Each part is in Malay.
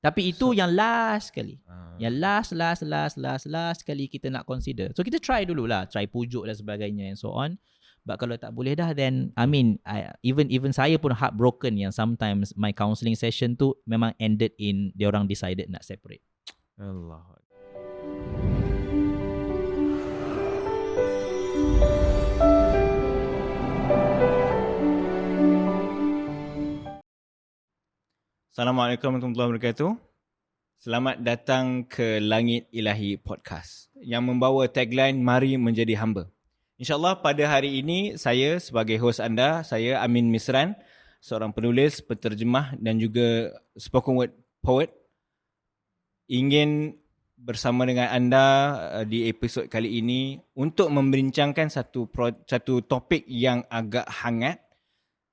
Tapi itu yang last kali. Yang last kali kita nak consider. So kita try dululah, try pujuk dan sebagainya and so on. But kalau tak boleh dah, then I mean even saya pun heartbroken yang sometimes my counselling session tu memang ended in diorang decided nak separate. Allah. Assalamualaikum warahmatullahi wabarakatuh. Selamat datang ke Langit Ilahi Podcast yang membawa tagline Mari Menjadi Hamba. InsyaAllah pada hari ini saya sebagai host anda, saya Amin Misran, seorang penulis, penterjemah dan juga spoken word poet, ingin bersama dengan anda di episod kali ini untuk membincangkan satu topik yang agak hangat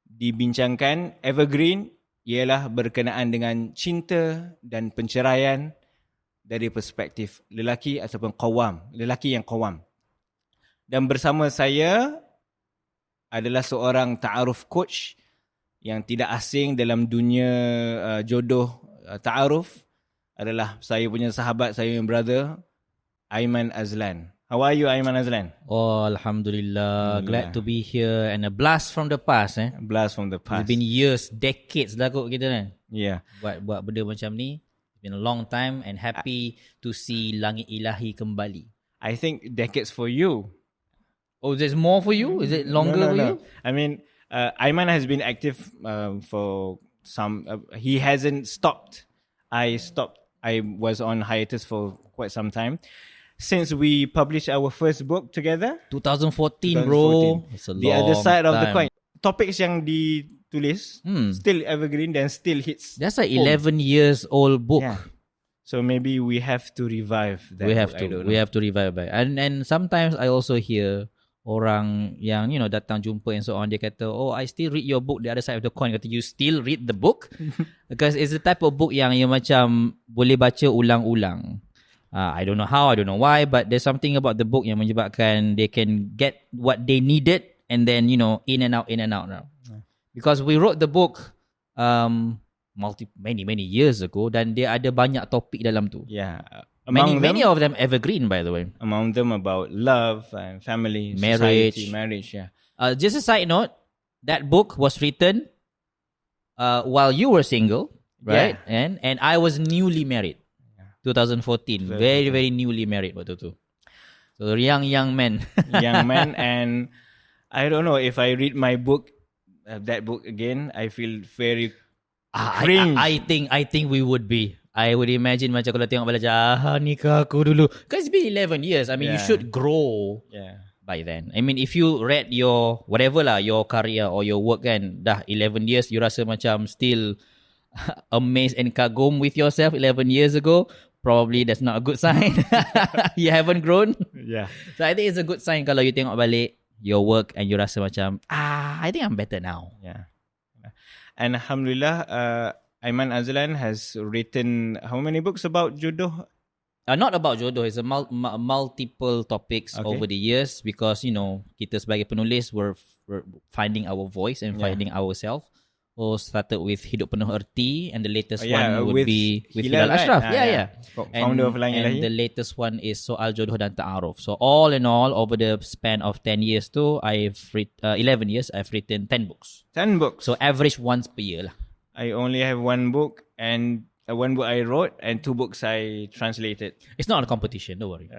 dibincangkan, evergreen, ialah berkenaan dengan cinta dan penceraian dari perspektif lelaki ataupun lelaki yang qawam. Dan bersama saya adalah seorang ta'aruf coach yang tidak asing dalam dunia jodoh ta'aruf, adalah saya punya sahabat, saya punya brother, Aiman Azlan. How are you, Aiman Azlan? Oh, Alhamdulillah. Glad to be here and a blast from the past. Blast from the past. It's been years, decades lah kot kita kan. Yeah. Buat benda macam ni. It's been a long time and happy to see Langit Ilahi kembali. I think decades for you. Oh, there's more for you? Is it longer for you? I mean, Aiman has been active for some... he hasn't stopped. I stopped. I was on hiatus for quite some time. Since we published our first book together. 2014, bro. It's a long The Other Side of the time. Coin. Topics yang ditulis still evergreen and still hits. That's like 11 years old book. Yeah. So maybe we have to revive that. We have to revive it. And sometimes I also hear orang yang datang jumpa and so on, dia kata, oh, I still read your book, The Other Side of the Coin. Kata, you still read the book? Because it's the type of book yang macam boleh baca ulang-ulang. I don't know how, I don't know why, but there's something about the book yang menyebabkan they can get what they needed and then, in and out now. Because we wrote the book many years ago dan dia ada banyak topik dalam tu. Yeah. Many of them evergreen, by the way. Among them about love and family, marriage. Society, marriage, yeah. Just a side note, that book was written while you were single, right? Yeah. And I was newly married. 2014, very newly married waktu tu. So young man. Young man, and I don't know if I read my book, that book again, I feel very cringe. I think we would be. I would imagine macam kalau tengok balik nikah aku dulu. Because it's been 11 years. I mean, you should grow by then. I mean, if you read your whatever lah, your career or your work kan, dah 11 years, you rasa macam still amazed and kagum with yourself 11 years ago, probably that's not a good sign. You haven't grown. Yeah. So I think it's a good sign kalau you tengok balik your work and you rasa macam, I think I'm better now. Yeah. And Alhamdulillah, Aiman Azlan has written how many books about jodoh? Not about jodoh. It's a multiple topics over the years because, kita sebagai penulis, we're finding our voice and finding ourselves. Started with Hidup Penuh Erti, and the latest one would be with Hilal Ashraf. Founder of Langit Ilahi. And the latest one is Soal Jodoh dan Ta'aruf. So all in all, over the span of 10 years too, 11 years, I've written 10 books. 10 books? So average once per year lah. I only have one book, and one book I wrote, and 2 books I translated. It's not a competition, don't worry.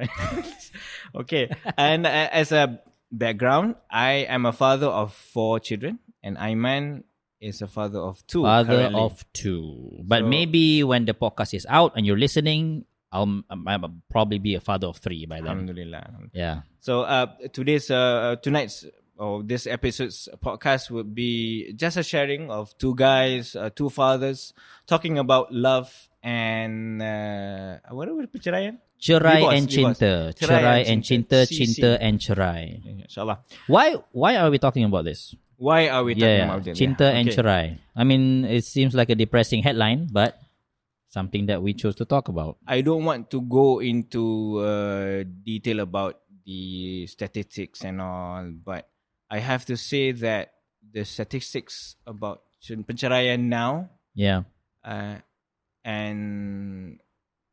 Okay. And as a background, I am a father of 4 children, and Aiman is a father of 2. Father currently. of 2. But maybe when the podcast is out and you're listening, I'll probably be a father of 3 by then. Alhamdulillah. Yeah. So this episode's podcast would be just a sharing of 2 guys, 2 fathers, talking about love and what are we, perceraian? Cerai and cinta. Cerai and cinta, cinta and cerai. InsyaAllah. Why are we talking about this? Why are we talking about it? Cinta and cerai. I mean, it seems like a depressing headline, but something that we chose to talk about. I don't want to go into detail about the statistics and all, but I have to say that the statistics about penceraian now, and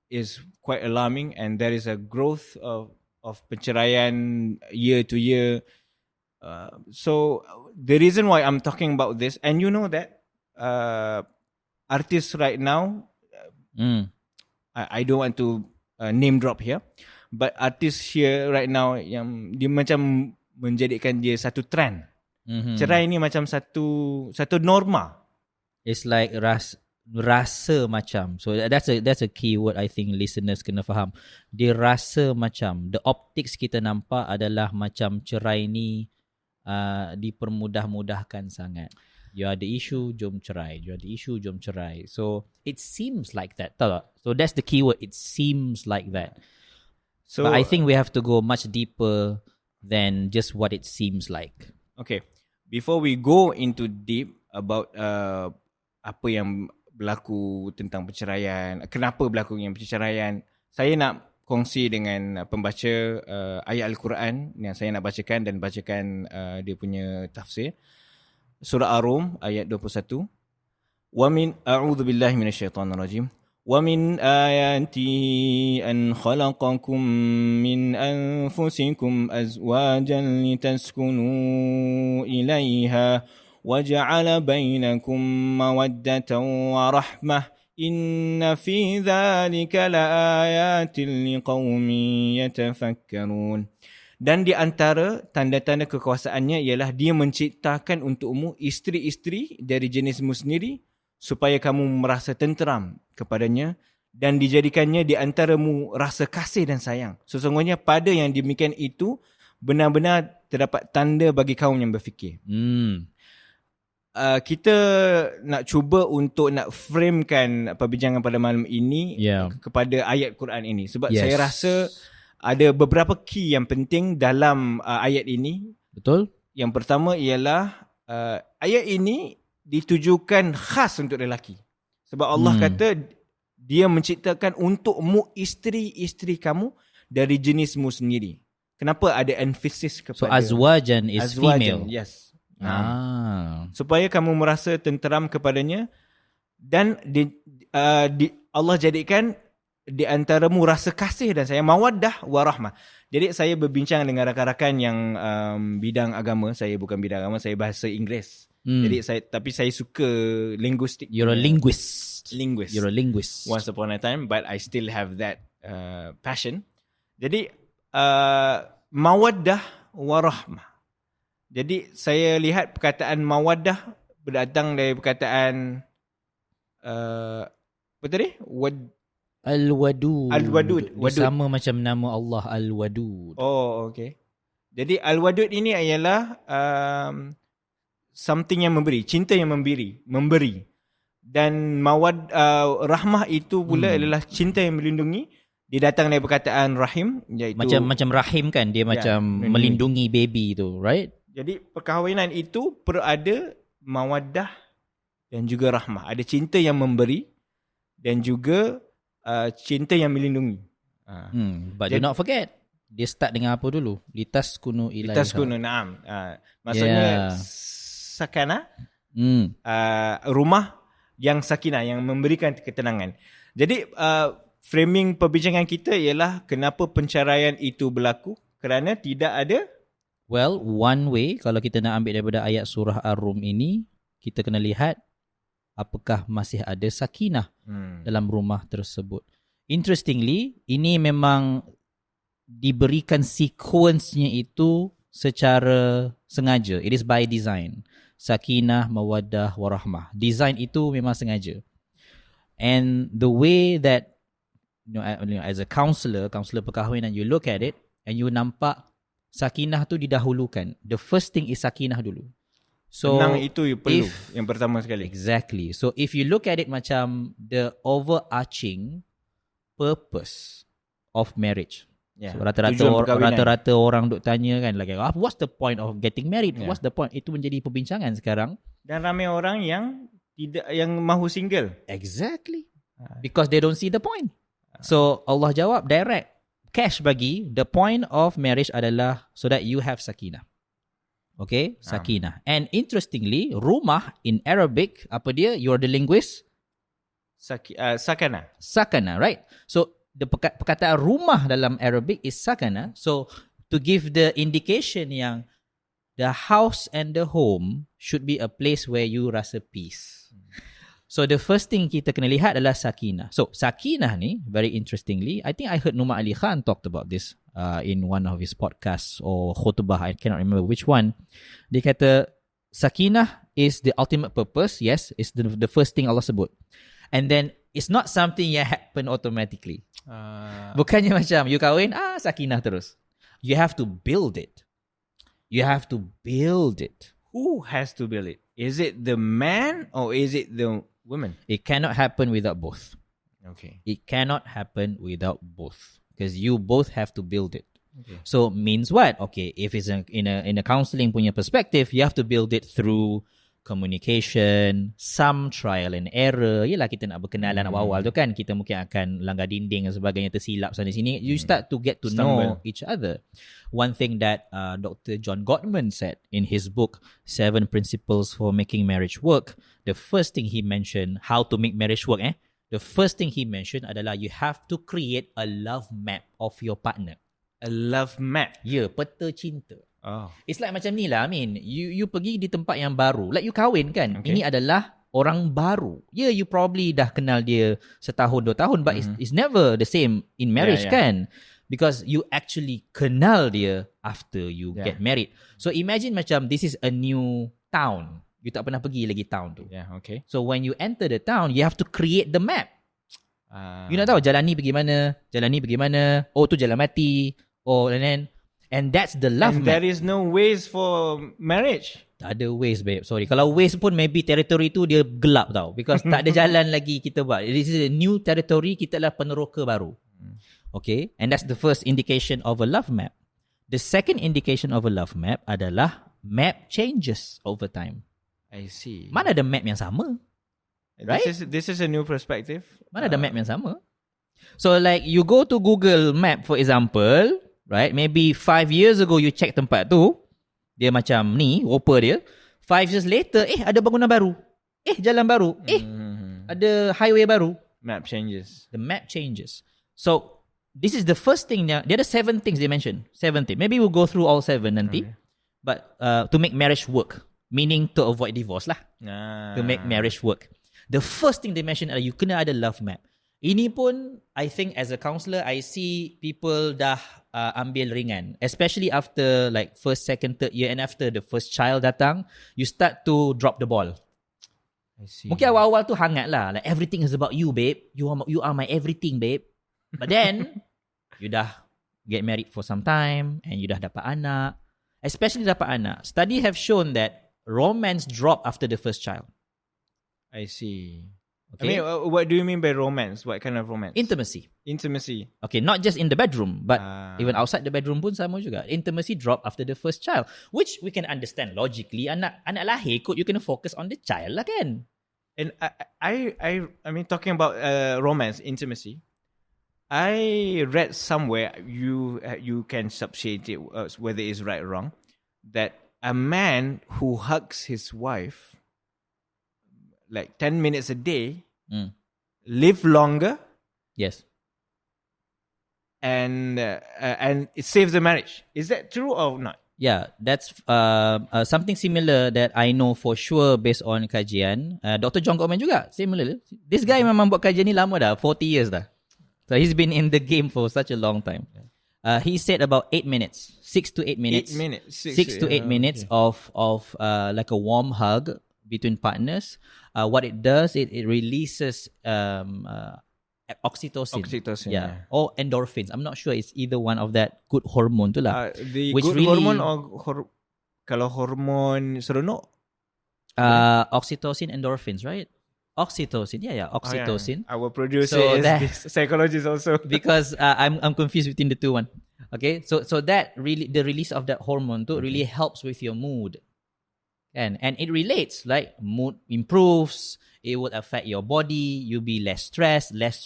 is quite alarming, and there is a growth of perceraian year to year. So the reason why I'm talking about this, and you know that artists right now, I don't want to name drop here, but artists here right now yang dia macam menjadikan dia satu trend. Cerai ni macam satu norma. It's like rasa macam. So that's a key word I think listeners kena faham. Dia rasa macam, the optics kita nampak adalah macam cerai ni dipermudah-mudahkan sangat. You ada issue, jom cerai. You ada issue, jom cerai. So it seems like that. Tahu tak? So that's the key word. It seems like that. So but I think we have to go much deeper than just what it seems like. Okay. Before we go into deep about apa yang berlaku tentang perceraian, kenapa berlakunya perceraian, saya nak kongsi dengan pembaca ayat Al-Quran yang saya nak bacakan dan bacakan dia punya tafsir. Surah Ar-Rum ayat 21. Wa min a'udzu billahi minasyaitonir rajim. وَمِنْ آيَاتِهِ أَنْ خَلَقَكُمْ مِنْ أَنْفُسِكُمْ أَزْوَاجًا لِتَسْكُنُوا إِلَيْهَا وَجَعَلَ بَيْنَكُمْ مَوَدَّةً وَرَحْمَةً إِنَّ فِي ذَلِكَ لَآيَاتٍ لِقَوْمٍ يَتَفَكَّرُونَ. Dan di antara tanda-tanda kekuasaannya ialah dia menciptakan untukmu isteri-isteri dari jenismu sendiri supaya kamu merasa tenteram kepadanya, dan dijadikannya di antaramu rasa kasih dan sayang. Sesungguhnya pada yang demikian itu benar-benar terdapat tanda bagi kaum yang berfikir. Kita nak cuba untuk nak framekan perbincangan pada malam ini kepada ayat Quran ini. Sebab saya rasa ada beberapa key yang penting dalam ayat ini. Betul. Yang pertama ialah ayat ini ditujukan khas untuk lelaki. Sebab Allah kata dia menciptakan untukmu isteri-isteri kamu dari jenismu sendiri. Kenapa ada emphasis kepada? So azwajan is female. Yes. Supaya kamu merasa tenteram kepadanya, dan Allah jadikan di antaramu rasa kasih dan sayang, mawaddah warahmah. Jadi saya berbincang dengan rakan-rakan yang bidang agama. Saya bukan bidang agama, saya bahasa Inggeris. Jadi saya suka linguistik. You're a linguist. You're a linguist. Once upon a time, but I still have that passion. Jadi mawaddah warahmah. Jadi saya lihat perkataan mawaddah berdatang dari perkataan apa tadi? Al-Wadud. Al-Wadud. Sama macam nama Allah Al-Wadud. Oh, okay. Jadi Al-Wadud ini ialah something yang memberi, cinta yang memberi. Dan rahmah itu pula adalah cinta yang melindungi. Dia datang dari perkataan rahim, iaitu macam rahim kan, dia macam melindungi baby tu, right? Jadi perkahwinan itu perlu ada mawaddah dan juga rahmah. Ada cinta yang memberi dan juga cinta yang melindungi. But do not forget, dia start dengan apa dulu? Litaskunu ilaiha. Litaskunu, na'am. Maksudnya sakanah, rumah yang sakinah, yang memberikan ketenangan. Jadi framing perbincangan kita ialah kenapa penceraian itu berlaku, kerana tidak ada. Well, one way, kalau kita nak ambil daripada ayat surah Ar-Rum ini, kita kena lihat apakah masih ada sakinah dalam rumah tersebut. Interestingly, ini memang diberikan sequence-nya itu secara sengaja. It is by design. Sakinah, mawaddah, warahmah. Design itu memang sengaja. And the way that, as a counselor perkahwinan, you look at it and you nampak sakinah tu didahulukan. The first thing is sakinah dulu. So tenang itu perlu yang pertama sekali. Exactly. So if you look at it macam the overarching purpose of marriage. So, rata-rata orang duk tanya kan, like, what's the point of getting married? What's the point? Itu menjadi perbincangan sekarang. Dan ramai orang yang mahu single. Exactly. Because they don't see the point. So Allah jawab direct. Cash bagi, the point of marriage adalah so that you have sakinah. Okay, sakinah. And interestingly, rumah in Arabic, apa dia? You're the linguist. Sakana. Sakana, right? So the perkataan rumah dalam Arabic is sakana. So to give the indication yang the house and the home should be a place where you rasa peace. So the first thing kita kena lihat adalah sakinah. So sakinah ni, very interestingly, I think I heard Numa Ali Khan talked about this in one of his podcasts or khutbah, I cannot remember which one. Dia kata sakinah is the ultimate purpose. Yes, it's the first thing Allah sebut. And then it's not something yang happen automatically. Bukannya macam you kahwin, sakinah terus. You have to build it. You have to build it. Who has to build it? Is it the man or is it the woman? It cannot happen without both. Okay. It cannot happen without both because you both have to build it. Okay. So means what? Okay, if it's in a counseling punya perspective, you have to build it through communication, some trial and error. Yelah, kita nak berkenalan awal-awal tu kan, kita mungkin akan langgar dinding dan sebagainya, tersilap sana sini. You start to get to know each other. One thing that Dr. John Gottman said in his book 7 Principles for Making Marriage Work, the first thing he mentioned, how to make marriage work, the first thing he mentioned adalah you have to create a love map of your partner. A love map? Ya, peta cinta. Oh. It's like macam ni lah, I mean, you pergi di tempat yang baru, like you kahwin kan, ini adalah orang baru. You probably dah kenal dia setahun, 2 tahun, but it's never the same in marriage kan, because you actually kenal dia after you get married. So imagine macam this is a new town, you tak pernah pergi lagi town tu. Okay. So when you enter the town, you have to create the map. You nak tahu jalan ni pergi mana, oh tu jalan mati, and that's the love and map. There is no ways for marriage. Tak ada ways, babe. Sorry. Kalau ways pun maybe territory tu dia gelap tau. Because tak ada jalan lagi kita buat. This is a new territory. Kita adalah peneroka baru. Okay. And that's the first indication of a love map. The second indication of a love map adalah map changes over time. I see. Mana ada map yang sama? Right? This is a new perspective. Mana ada map yang sama? So like you go to Google Map for example, right? Maybe 5 years ago you check tempat tu, dia macam ni, rupa dia. 5 years later, ada bangunan baru. Jalan baru. Ada highway baru. Map changes. The map changes. So, this is the first thing. There are 7 things they mentioned. 7 things. Maybe we'll go through all 7 nanti. Okay. But to make marriage work, meaning to avoid divorce lah. To make marriage work. The first thing they mentioned adalah you kena ada love map. Ini pun, I think as a counsellor, I see people dah ambil ringan. Especially after like first, second, third year and after the first child datang, you start to drop the ball. I see. Mungkin awal-awal tu hangat lah. Like everything is about you, babe. You are my everything, babe. But then, you dah get married for some time and you dah dapat anak. Especially dapat anak. Studies have shown that romance drop after the first child. I see. Okay. I mean, what do you mean by romance? What kind of romance? Intimacy. Okay, not just in the bedroom, but even outside the bedroom pun sama juga. Intimacy drop after the first child, which we can understand logically. Anak lahir kot, you can focus on the child lah kan. And I mean, talking about romance, intimacy, I read somewhere, you can substantiate it, whether it's right or wrong, that a man who hugs his wife like 10 minutes a day, live longer. Yes. And it saves the marriage. Is that true or not? Yeah, that's something similar that I know for sure based on kajian. Dr. John Gottman juga, similar. This guy memang buat kajian ni lama dah, 40 years dah. So he's been in the game for such a long time. He said about 8 minutes, 6 to 8 minutes. 8 minutes. 6 to 8 minutes of like a warm hug between partners. What it does, it releases oxytocin. Yeah. Or endorphins. I'm not sure it's either one of that good hormone tu lah. The good really, hormone or kalau hormone seronok? Oxytocin, endorphins, right? Oxytocin. Yeah, oxytocin. Our producer is psychologist also. Because I'm confused between the two one. Okay, so that really, the release of that hormone tu really helps with your mood. And it relates, like mood improves, it would affect your body, you'll be less stress, less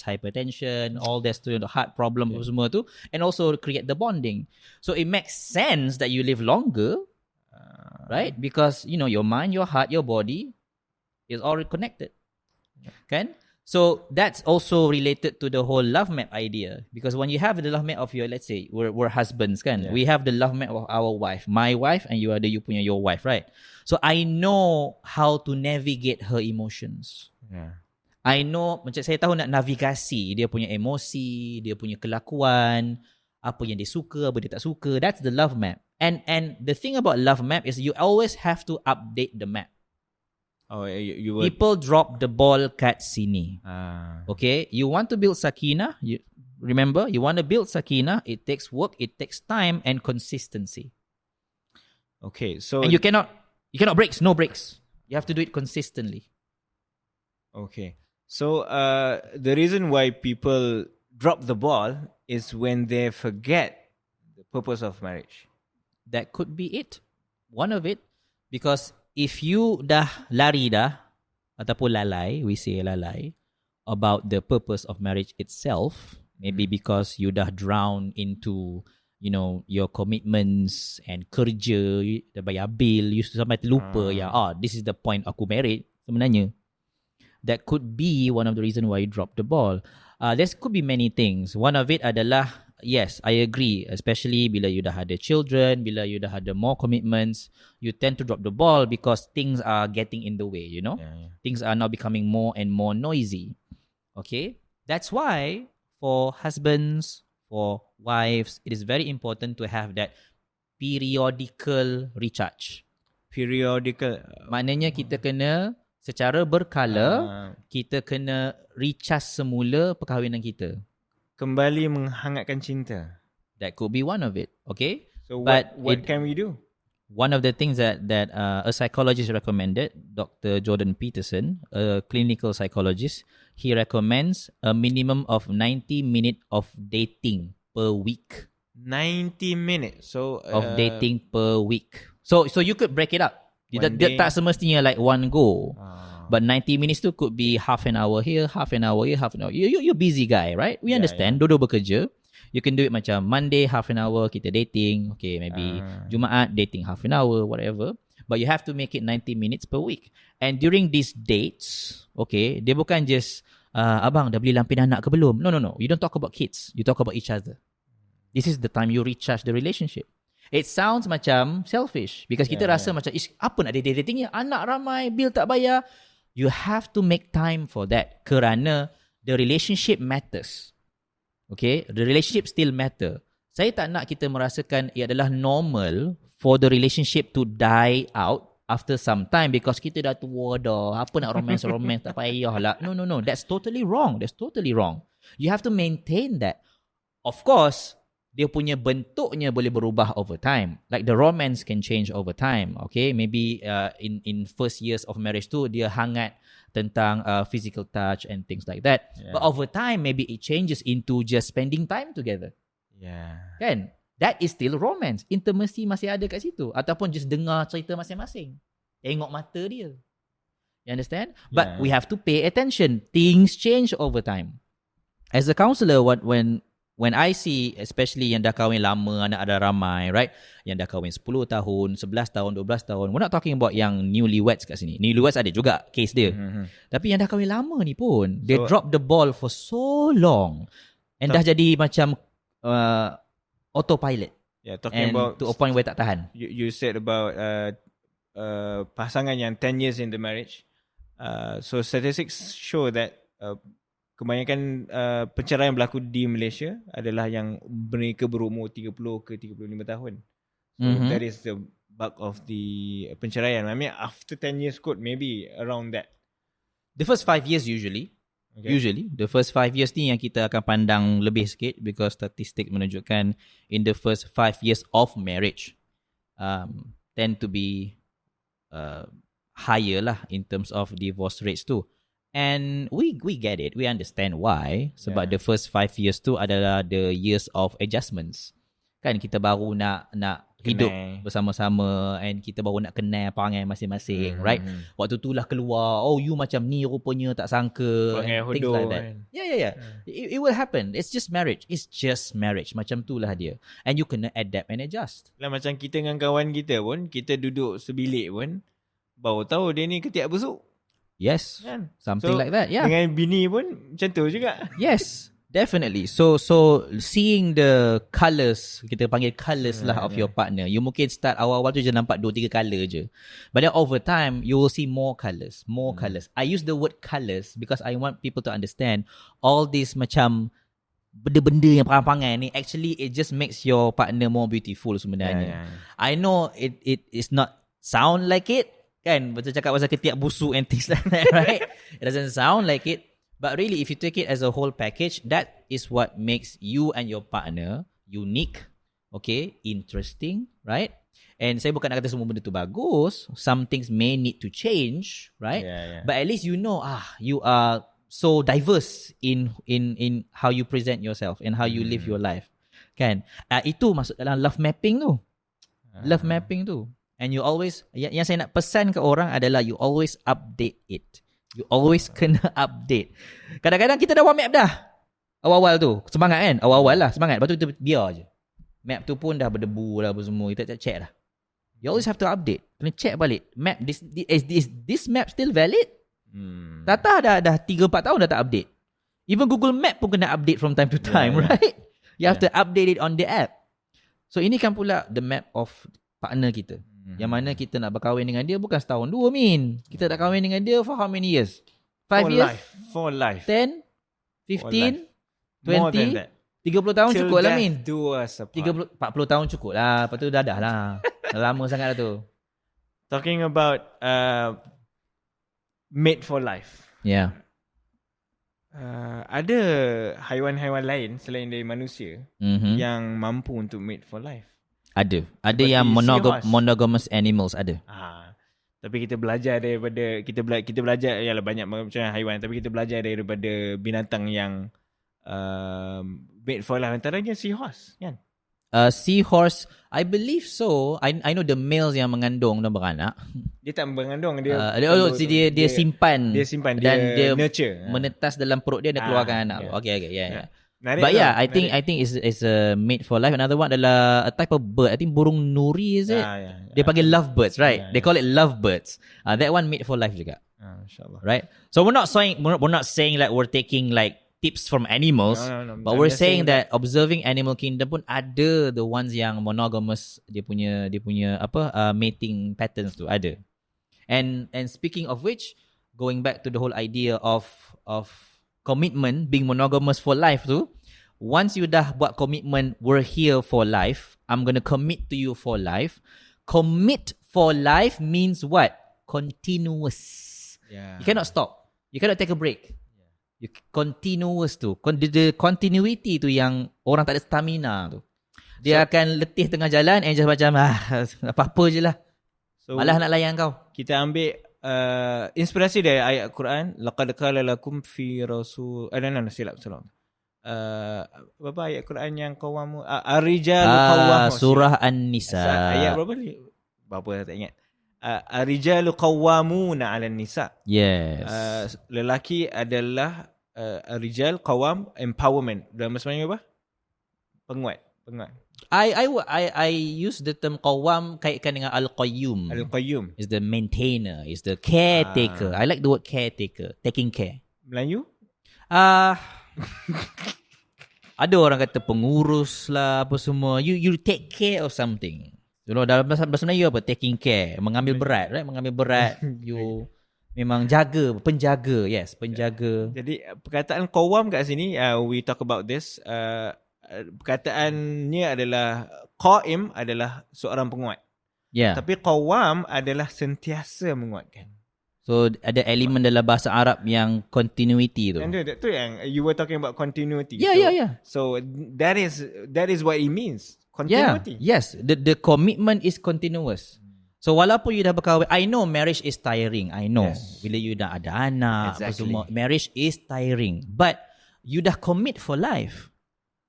hypertension, all that to the heart problem semua tu, and also create the bonding. So it makes sense that you live longer, right? Because your mind, your heart, your body is all connected. Kan? So that's also related to the whole love map idea, because when you have the love map of your, let's say we're husbands kan, Yeah. we have the love map of our wife, my wife, and you ada you punya your wife, right? So I know how to navigate her emotions. Yeah. I know, macam saya tahu nak navigasi dia punya emosi, dia punya kelakuan, apa yang dia suka, apa dia tak suka. That's the love map. And the thing about love map is you always have to update the map. Oh, you would. People drop the ball kat sini. Okay, you want to build sakinah, remember, you want to build sakinah, it takes work, it takes time and consistency. Okay, so And you cannot breaks, no breaks. You have to do it consistently. Okay. So the reason why people drop the ball is when they forget the purpose of marriage. That could be it. One of it. Because if you dah lari dah, ataupun lalai, we say lalai, about the purpose of marriage itself, maybe because you dah drown into, you know, your commitments and kerja, dah bayar bill, you sampai terlupa this is the point aku married sebenarnya. That could be one of the reason why you drop the ball. There could be many things. One of it adalah, yes, I agree. Especially bila you dah ada children, bila you dah ada more commitments, you tend to drop the ball because things are getting in the way, you know? Yeah. Things are now becoming more and more noisy. Okay? That's why for husbands, for wives, it is very important to have that periodical recharge. Periodical. Maknanya kita kena secara berkala, kita kena recharge semula perkahwinan kita. Kembali menghangatkan cinta. That could be one of it. Okay? So But what can we do? One of the things that a psychologist recommended, Dr. Jordan Peterson, a clinical psychologist, he recommends a minimum of 90 minutes of dating per week. 90 minutes. So Of dating per week. So you could break it up. Dia One day. tak semestinya like one go. But 90 minutes tu could be half an hour here, half an hour here, half an hour. You're busy guy, right? We understand. Dua-dua bekerja. You can do it macam Monday, half an hour, kita dating. Okay, maybe Jumaat, dating half an hour, whatever. But you have to make it 90 minutes per week. And during these dates, okay, dia bukan just, abang dah beli lampin anak ke belum? No. You don't talk about kids. You talk about each other. This is the time you recharge the relationship. It sounds macam selfish because kita rasa macam, apa nak dating ni? Anak ramai, bil tak bayar. You have to make time for that kerana the relationship matters. Okay, the relationship still matter. Saya tak nak kita merasakan ia adalah normal for the relationship to die out after some time because kita dah tua dah. Apa nak romance tak payah lah. No. That's totally wrong. You have to maintain that. Of course, dia punya bentuknya boleh berubah over time. Like the romance can change over time. Okay, maybe in first years of marriage tu dia hangat tentang physical touch and things like that. Yeah. But over time maybe it changes into just spending time together. Yeah. Kan? That is still romance. Intimacy masih ada kat situ. Ataupun just dengar cerita masing-masing. Tengok mata dia. You understand? But we have to pay attention. Things change over time. As a counselor, when I see, especially yang dah kahwin lama, anak ada ramai, right? Yang dah kahwin 10 tahun, 11 tahun, 12 tahun. We're not talking about yang newlyweds kat sini. Newlyweds ada juga case dia. Tapi yang dah kahwin lama ni pun, they drop the ball for so long. And dah jadi macam autopilot. Yeah, talking about to a point where tak tahan. You said about pasangan yang 10 years in the marriage. So statistics show that kebanyakan perceraian berlaku di Malaysia adalah yang mereka berumur 30 ke 35 tahun. So that is the bulk of the perceraian. I mean after 10 years kot maybe around that. The first 5 years usually. Okay. Usually the first 5 years ni yang kita akan pandang lebih sikit because statistik menunjukkan in the first 5 years of marriage tend to be higher lah in terms of divorce rates tu. And we get it. We understand why. Sebab the first 5 years tu adalah the years of adjustments. Kan kita baru nak hidup bersama-sama and kita baru nak kenal perangai masing-masing, right? Waktu tu lah keluar, oh you macam ni rupanya tak sangka. Things like that. Yeah. It will happen. It's just marriage. Macam tu lah dia. And you kena adapt and adjust. Lah macam kita dengan kawan kita pun, kita duduk sebilik pun, baru tahu dia ni ketiak busuk. Yes. Kan? Something like that. Yeah. Dengan bini pun macam tu juga. Yes, definitely. So seeing the colours, kita panggil colours lah of your partner. You mungkin start awal-awal tu je nampak 2-3 colour je. But then over time, you will see more colours. I use the word colours because I want people to understand all these macam benda-benda yang perangai-perangai ni, actually it just makes your partner more beautiful sebenarnya. I know it is not sound like it, kan? Betul cakap pasal ketiak busuk and things like that, right? It doesn't sound like it. But really, if you take it as a whole package, that is what makes you and your partner unique, okay, interesting, right? And saya bukan nak kata semua benda tu bagus. Some things may need to change, right? But at least you know, you are so diverse in how you present yourself and how you live your life, kan? Itu masuk dalam love mapping tu. Love mapping tu. And you always, yang saya nak pesan ke orang adalah you always update it. You always kena update. Kadang-kadang kita dah buat map dah. Awal-awal tu. Semangat kan? Awal-awal lah. Semangat. Lepas tu kita biar je. Map tu pun dah berdebu lah apa semua. Kita tak check dah. You always have to update. Kena check balik. Map, is this map still valid? Tata dah 3-4 tahun dah tak update. Even Google Map pun kena update from time to time, right? You have to update it on the app. So ini kan pula the map of partner kita. Yang mana kita nak berkahwin dengan dia bukan setahun 2 min. Kita nak kahwin dengan dia for how many years? 5 years? For life. 10? 15? 20? More than that. 30 tahun cukup lah min. 40 tahun cukup lah. Lepas tu dadah lah. Lama sangat lah tu. Talking about made for life. Yeah. Ada haiwan-haiwan lain selain dari manusia yang mampu untuk made for life. Ada yang monogamous animals ada. Tapi kita belajar daripada kita belajar ialah banyak macam haiwan, tapi kita belajar daripada binatang yang made for life, antaranya seahorse kan. Seahorse, I believe so. I know the males yang mengandung dan beranak. Dia tak mengandung, dia simpan. Dia simpan, dan dia nurture. Menetas dalam perut dia keluarkan anak. Yeah. Okay, yeah. Narik But yeah, I think it's made for life. Another one adalah a type of bird. I think burung nuri, is it? Dia panggil lovebirds, right? They call it lovebirds. That one made for life juga. InsyaAllah. Right? So we're not saying like we're taking like tips from animals, no. but we're saying that observing animal kingdom pun ada the ones yang monogamous, dia punya mating patterns tu ada. And speaking of which, going back to the whole idea of commitment, being monogamous for life tu, once you dah buat commitment, we're here for life, I'm going to commit to you for life. Commit for life means what? Continuous. You cannot stop. You cannot take a break. You continuous tu. The continuity tu yang orang tak ada stamina tu. Dia akan letih tengah jalan and just macam apa-apa je lah. Malah nak layan kau. Kita ambil inspirasi dari ayat Quran, laqad qala lakum fi rasul silap apa ayat Quran yang qawamu ar-rijalu qawwamun, surah An-Nisa ayat berapa tak ingat. Ar-rijalu qawwamuna 'alan nisa. Yes. Lelaki adalah ar-rijal qawwam, empowerment. Dalam bahasa Melayu apa? Penguat. I use the term qawwam kaitkan dengan al-qayyum. Al-qayyum is the maintainer, is the caretaker. I like the word caretaker, taking care. Melayu? Ada orang kata pengurus lah apa semua. You take care of something. You know, dalam bahasa Melayu apa? Taking care, mengambil berat, right? Mengambil berat. You memang penjaga. Yes, penjaga. Jadi perkataan qawwam kat sini, we talk about this. Perkataannya adalah qaim adalah seorang penguat. Tapi qawwam adalah sentiasa menguatkan. So ada elemen dalam bahasa Arab yang continuity tu. And tu yang you were talking about continuity. Yeah. So that is what it means. Continuity. Yes, the commitment is continuous. So walaupun you dah berkahwin, I know marriage is tiring. I know. Yes. Bila you dah ada anak, semua, marriage is tiring. But you dah commit for life.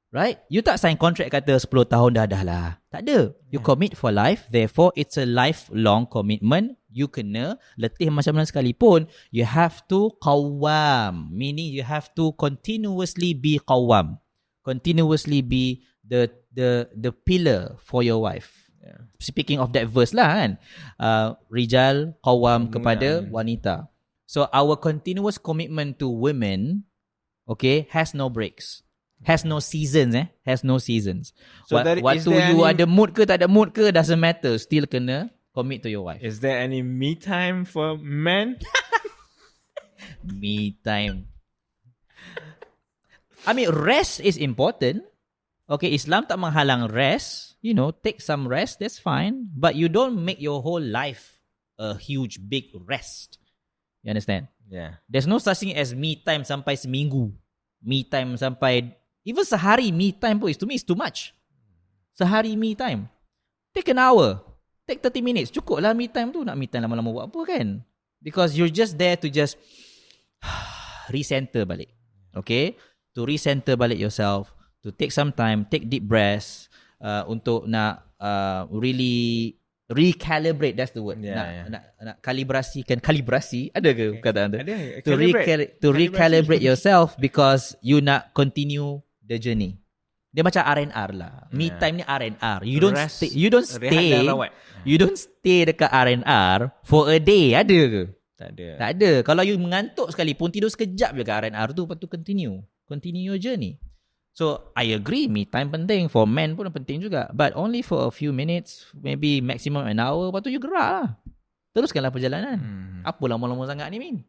Right? You tak sign contract kata 10 tahun dah lah. Tak ada. You commit for life. Therefore, it's a lifelong commitment. You kena letih macam mana sekalipun. You have to qawwam. Meaning you have to continuously be qawwam. Continuously be the pillar for your wife. Speaking of that verse lah kan. Rijal qawwam kepada wanita. So our continuous commitment to women, okay, has no breaks. Has no seasons, Has no seasons. So Waktu you ada mood ke tak ada mood ke, doesn't matter. Still kena commit to your wife. Is there any me time for men? Me time. I mean, rest is important. Okay, Islam tak menghalang rest. You know, take some rest, that's fine. But you don't make your whole life a huge, big rest. You understand? Yeah. There's no such thing as me time sampai seminggu. Me time sampai... Even sehari me time pun, to me, is too much. Sehari me time. Take an hour. Take 30 minutes. Cukup lah me time tu. Nak me time lama-lama buat apa kan? Because you're just there to just recenter balik. Okay? To recenter balik yourself. To take some time. Take deep breaths. Untuk nak really recalibrate. That's the word. Nak kalibrasikan. Kalibrasi? Ada ke perkataan tu? Ada. To recalibrate yourself because you nak continue the journey. Dia macam R&R lah. Me time ni R&R. You don't stay. You don't stay dekat R&R for a day. Ada ke? Tak Tak ada. Kalau you mengantuk sekali pun, tidur sekejap je kat R&R tu, lepas tu continue your journey. So I agree, me time penting. For men pun penting juga. But only for a few minutes, maybe maximum an hour. Lepas tu you gerak lah. Teruskanlah perjalanan. Apa lama-lama sangat ni, Min?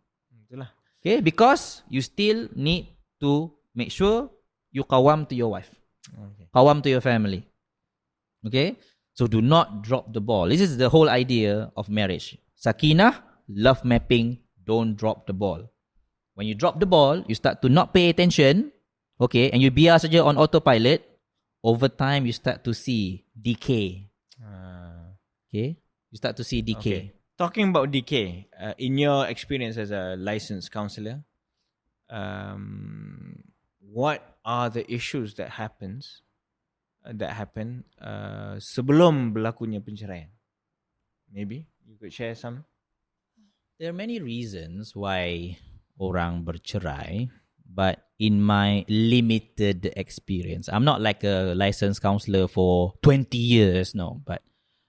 Itulah. Okay, because you still need to make sure you qawam to your wife. Okay. Qawam to your family. Okay? So do not drop the ball. This is the whole idea of marriage. Sakinah, love mapping, don't drop the ball. When you drop the ball, you start to not pay attention. Okay, and you biar saja on autopilot, over time you start to see decay. Okay, you start to see decay. Okay. Talking about decay, in your experience as a licensed counsellor, what are the issues that happen sebelum berlakunya penceraian? Maybe you could share some. There are many reasons why orang bercerai. But in my limited experience, I'm not like a licensed counselor for 20 years, no. But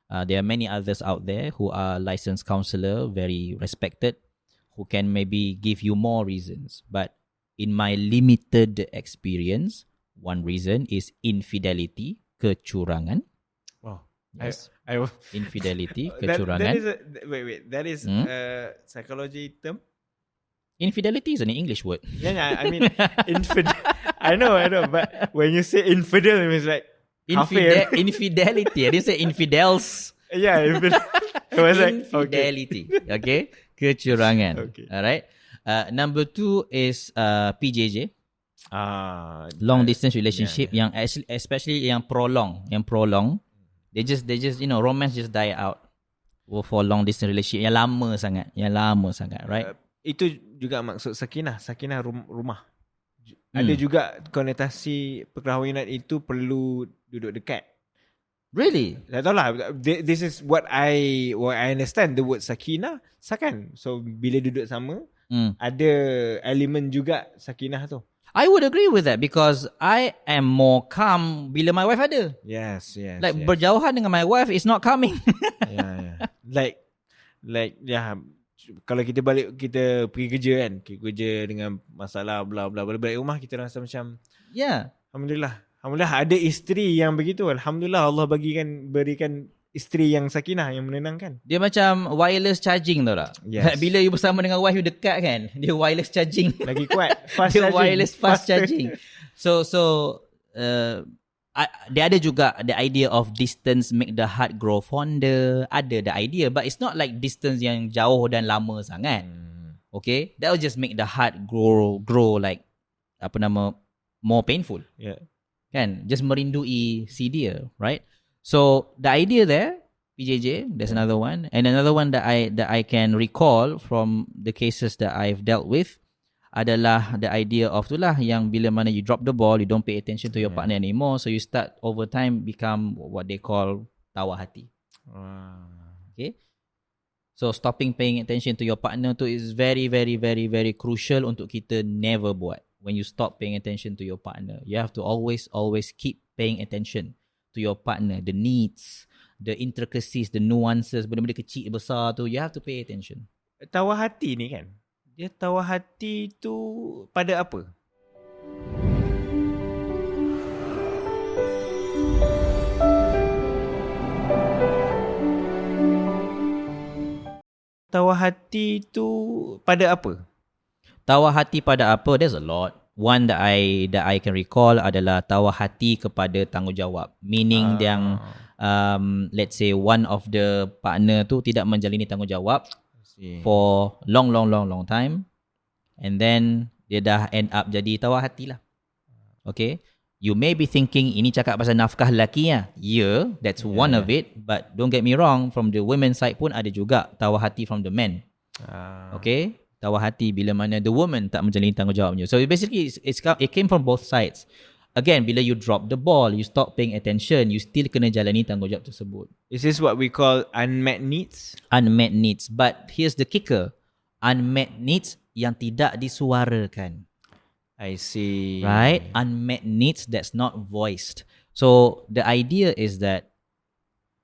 there are many others out there who are licensed counselor, very respected, who can maybe give you more reasons. But in my limited experience, one reason is infidelity, kecurangan. Wow. Yes. Infidelity, That kecurangan. is that is a psychology term? Infidelity is an English word. Yeah, I mean, I know, but when you say infidel, it means like infidelity. I didn't say infidels. Yeah, it was like infidelity. Okay, kecurangan. Okay. Alright. Number 2 is PJJ. Long distance relationship, yang especially yang prolong. They just romance just die out for long distance relationship yang lama sangat, right? Itu juga maksud sakinah rumah. Ada juga konotasi perkahwinan itu perlu duduk dekat. Really? Tak tahulah. This is what I understand the word sakinah. Sakan. So bila duduk sama, ada elemen juga sakinah tu. I would agree with that because I am more calm bila my wife ada. Yes. Like berjauhan dengan my wife is not calming. Yeah. Like kalau kita pergi kerja kan, kerja dengan masalah bla bla balik rumah kita rasa macam Alhamdulillah ada isteri yang begitu. Alhamdulillah Allah berikan isteri yang sakinah, yang menenangkan. Dia macam wireless charging tau tak? Yes. Bila you bersama dengan wife you dekat kan, dia wireless charging. Lagi kuat. Fast dia charging. wireless fast charging. So dia ada juga the idea of distance make the heart grow fonder. Ada the idea, but it's not like distance yang jauh dan lama sangat. Okay, that will just make the heart grow like more painful. Yeah. Kan, just merindui si dia, right? So the idea there, PJJ, there's another one, and another one that I can recall from the cases that I've dealt with adalah the idea of itulah yang bila mana you drop the ball, you don't pay attention to your partner anymore, so you start over time become what they call tawar hati. Okay, so stopping paying attention to your partner tu is very very very very crucial untuk kita never buat. When you stop paying attention to your partner, you have to always keep paying attention to your partner, the needs, the intricacies, the nuances, benda-benda kecil besar tu, you have to pay attention. Tawar hati ni kan, Dia tawar hati tu pada apa? Tawar hati tu pada apa? Tawar hati pada apa? There's a lot. One that I can recall adalah tawar hati kepada tanggungjawab. Meaning yang let's say one of the partner tu tidak menjalani tanggungjawab for long time, and then dia dah end up jadi tawar hati lah. Okay, you may be thinking ini cakap pasal nafkah lelaki lah. Yeah, that's one of it. But don't get me wrong, from the women side pun ada juga tawar hati from the men. Okay, tawar hati bila mana the woman tak menjalani tanggungjawabnya. So basically it came from both sides. Again, bila you drop the ball, you stop paying attention, you still kena jalani tanggungjawab tersebut. Is this what we call unmet needs? Unmet needs. But here's the kicker. Unmet needs yang tidak disuarakan. I see. Right? Unmet needs that's not voiced. So the idea is that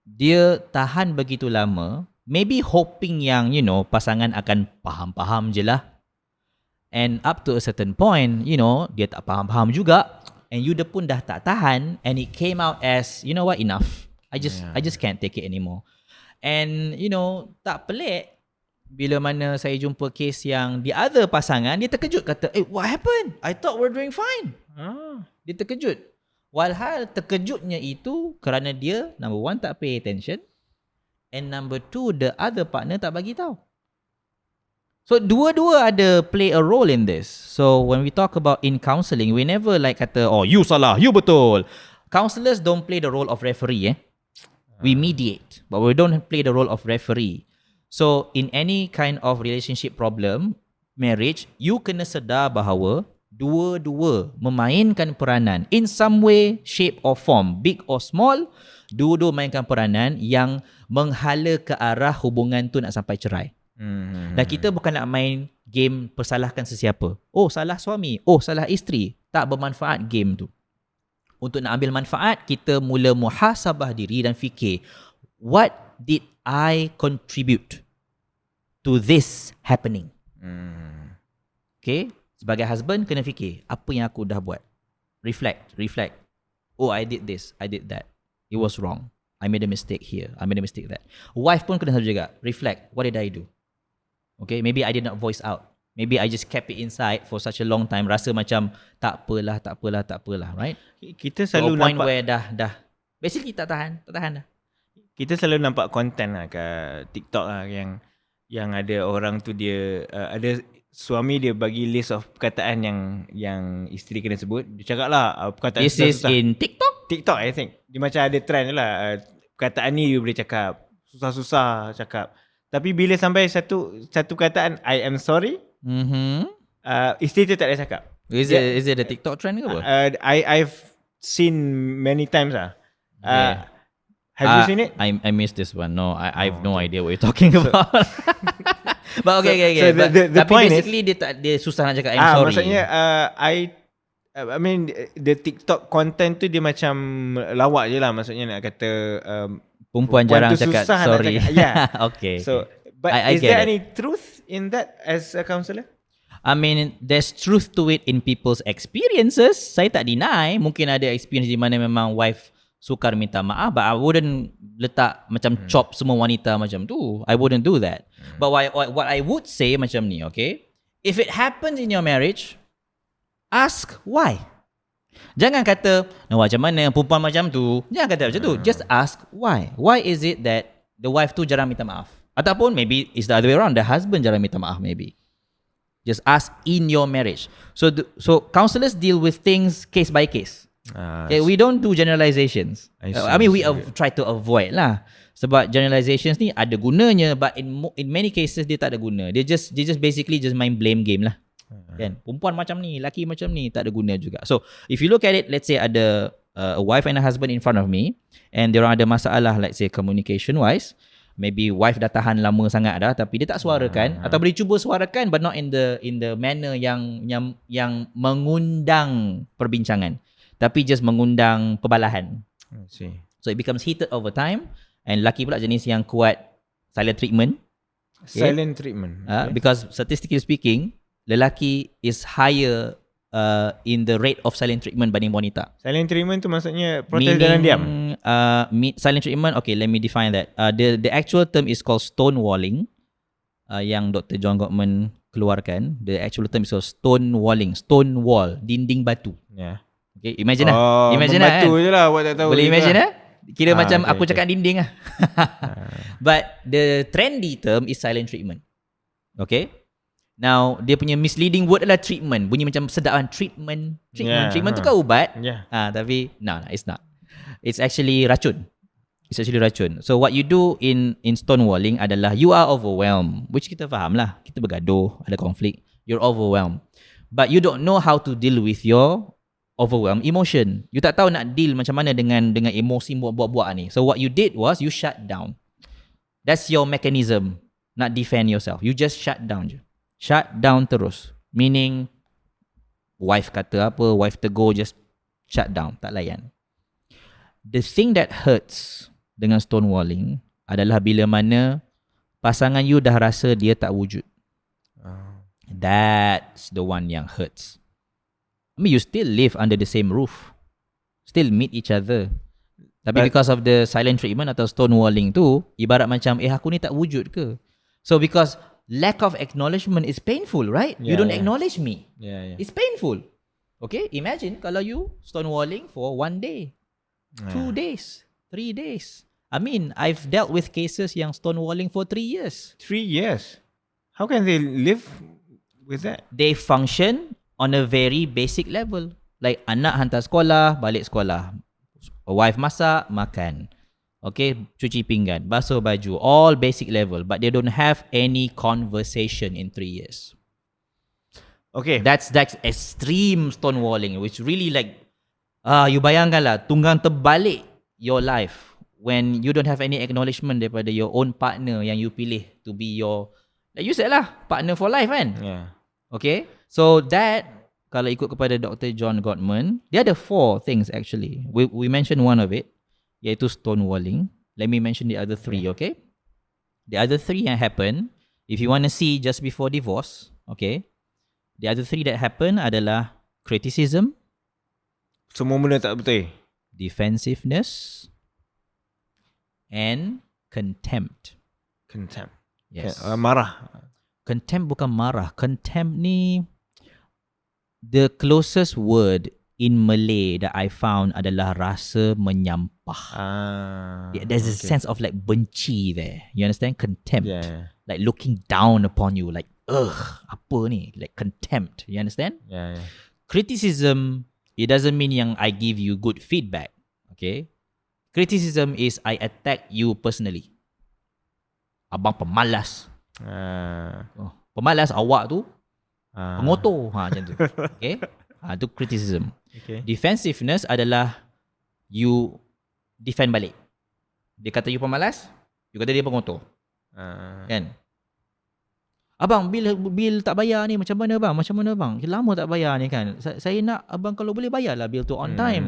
dia tahan begitu lama, maybe hoping yang, you know, pasangan akan faham-faham je lah. And up to a certain point, you know, dia tak faham-faham juga. And you pun dah tak tahan. And it came out as, you know what, enough. I just can't take it anymore. And, you know, tak pelik bila mana saya jumpa kes yang the other pasangan, dia terkejut kata, what happened? I thought we're doing fine. Dia terkejut. Walhal terkejutnya itu kerana dia, number one, tak pay attention. And number two, the other partner tak bagi tahu. So, dua-dua ada play a role in this. So, when we talk about in counselling, we never like kata, oh, you salah, you betul. Counsellors don't play the role of referee. We mediate, but we don't play the role of referee. So, in any kind of relationship problem, marriage, you kena sedar bahawa dua-dua memainkan peranan in some way, shape or form, big or small, dua-dua mainkan peranan yang menghala ke arah hubungan tu nak sampai cerai. Dan kita bukan nak main game persalahkan sesiapa. Oh, salah suami. Oh, salah isteri. Tak bermanfaat game tu. Untuk nak ambil manfaat, kita mula muhasabah diri dan fikir, what did I contribute to this happening? Okay, sebagai husband kena fikir, apa yang aku dah buat? Reflect. Oh, I did this, I did that. It was wrong. I made a mistake here. I made a mistake there. Wife pun kena juga reflect. What did I do? Okay, maybe I did not voice out. Maybe I just kept it inside for such a long time. Rasa macam tak apalah, right? Kita selalu to a point nampak where dah basically tak tahan dah. Kita selalu nampak konten lah kat TikTok lah yang ada orang tu dia ada suami dia bagi list of perkataan yang isteri kena sebut. Dia cakap lah perkataan This is in TikTok? TikTok I think. Dia macam ada trend lah. Perkataan ni dia boleh cakap. Susah-susah cakap. Tapi bila sampai satu perkataan I am sorry, isteri tu tak ada cakap. Is it a TikTok trend ke apa? I've seen many times lah. Have you seen it? I missed this one. No, I have no idea what you're talking about. But okay. So the tapi point basically is, dia susah nak cakap I'm sorry. Maksudnya I mean the TikTok content tu dia macam lawak je lah. Maksudnya nak kata perempuan jarang cakap sorry. Yeah. Okay. So but is there any truth in that as a counsellor? I mean, there's truth to it in people's experiences. Saya tak deny. Mungkin ada experience di mana memang wife sukar minta maaf, but I wouldn't letak macam chop semua wanita macam tu. I wouldn't do that. But what I would say macam ni, okay? If it happens in your marriage, ask why. Jangan kata, macam mana perempuan macam tu. Jangan kata macam tu. Just ask why. Why is it that the wife tu jarang minta maaf? Ataupun maybe it's the other way around. The husband jarang minta maaf maybe. Just ask in your marriage. So counselors deal with things case by case. Okay, we don't do generalizations. I mean, we try to avoid lah. Sebab generalizations ni ada gunanya, but in many cases dia tak ada guna. Dia just basically just main blame game lah. Kan? Perempuan macam ni, laki macam ni, tak ada guna juga. So, if you look at it, let's say ada a wife and a husband in front of me, and diorang ada masalah, let's say communication wise, maybe wife dah tahan lama sangat dah, tapi dia tak suarakan, atau boleh cuba suarakan, but not in the manner yang mengundang perbincangan, tapi just mengundang perbalahan. So it becomes heated over time, and laki pula jenis yang kuat silent treatment. Silent treatment. Because statistically speaking, lelaki is higher in the rate of silent treatment banding wanita. Silent treatment tu maksudnya protes dalam diam. Silent treatment, okay, let me define that. The actual term is called stonewalling, yang Dr. John Gottman keluarkan. The actual term is called stonewalling, stonewall, dinding batu. Yeah. Okay, imagine Imagine lah batu kan. je lah, awak tak tahu. Boleh imagine lah. Kira macam okay, aku cakap dinding lah. But the trendy term is silent treatment. Okay. Now, dia punya misleading word adalah treatment. Bunyi macam sedap kan. Treatment. Treatment tu kan ubat. Tapi, no, it's not. It's actually racun. It's actually racun. So, what you do in stonewalling adalah you are overwhelmed. Which kita faham lah. Kita bergaduh, ada konflik. You're overwhelmed. But you don't know how to deal with your overwhelmed emotion. You tak tahu nak deal macam mana dengan emosi buat-buat ni. So, what you did was you shut down. That's your mechanism. Nak defend yourself. You just shut down je. Shut down terus. Meaning, wife kata apa, wife tegur, just shut down. Tak layan. The thing that hurts dengan stonewalling adalah bila mana pasangan you dah rasa dia tak wujud. That's the one yang hurts. I mean, you still live under the same roof. Still meet each other. Tapi because of the silent treatment atau stonewalling tu, ibarat macam, aku ni tak wujud ke? So because lack of acknowledgement is painful, right? You don't acknowledge me. It's painful. Okay, imagine kalau you stonewalling for 1 day, 2 days, 3 days. I mean, I've dealt with cases yang stonewalling for 3 years. 3 years? How can they live with that? They function on a very basic level. Like anak hantar sekolah, balik sekolah. Wife masak, makan. Okay, cuci pinggan, basuh baju, all basic level, but they don't have any conversation in 3 years. Okay. That's extreme stonewalling, which really like, you bayangkan lah, tunggang terbalik your life when you don't have any acknowledgement daripada your own partner yang you pilih to be your, like you said lah, partner for life kan? Yeah. Okay, so that, kalau ikut kepada Dr. John Gottman, dia ada 4 things actually. We mentioned one of it, iaitu stonewalling. Let me mention the other 3, okay? The other 3 yang happen, if you want to see just before divorce, okay? The other 3 that happen adalah criticism. Semua benda tak betul. Defensiveness. And contempt. Contempt. Yes. Marah. Contempt bukan marah. Contempt ni, the closest word in Malay that I found adalah rasa menyampah. There's a sense of like benci there. You understand? Contempt. Yeah. Like looking down upon you. Like, apa ni? Like contempt. You understand? Yeah. Criticism, it doesn't mean yang I give you good feedback. Okay? Criticism is I attack you personally. Abang pemalas. Pemalas awak tu. Pengotor. Macam tu. Okay? Itu criticism. Okay. Defensiveness adalah you defend balik. Dia kata you pemalas, you kata dia pengotor. Kan? Abang, bil tak bayar ni macam mana bang? Macam mana bang? Lama tak bayar ni kan? Saya nak abang kalau boleh bayarlah bil tu on time.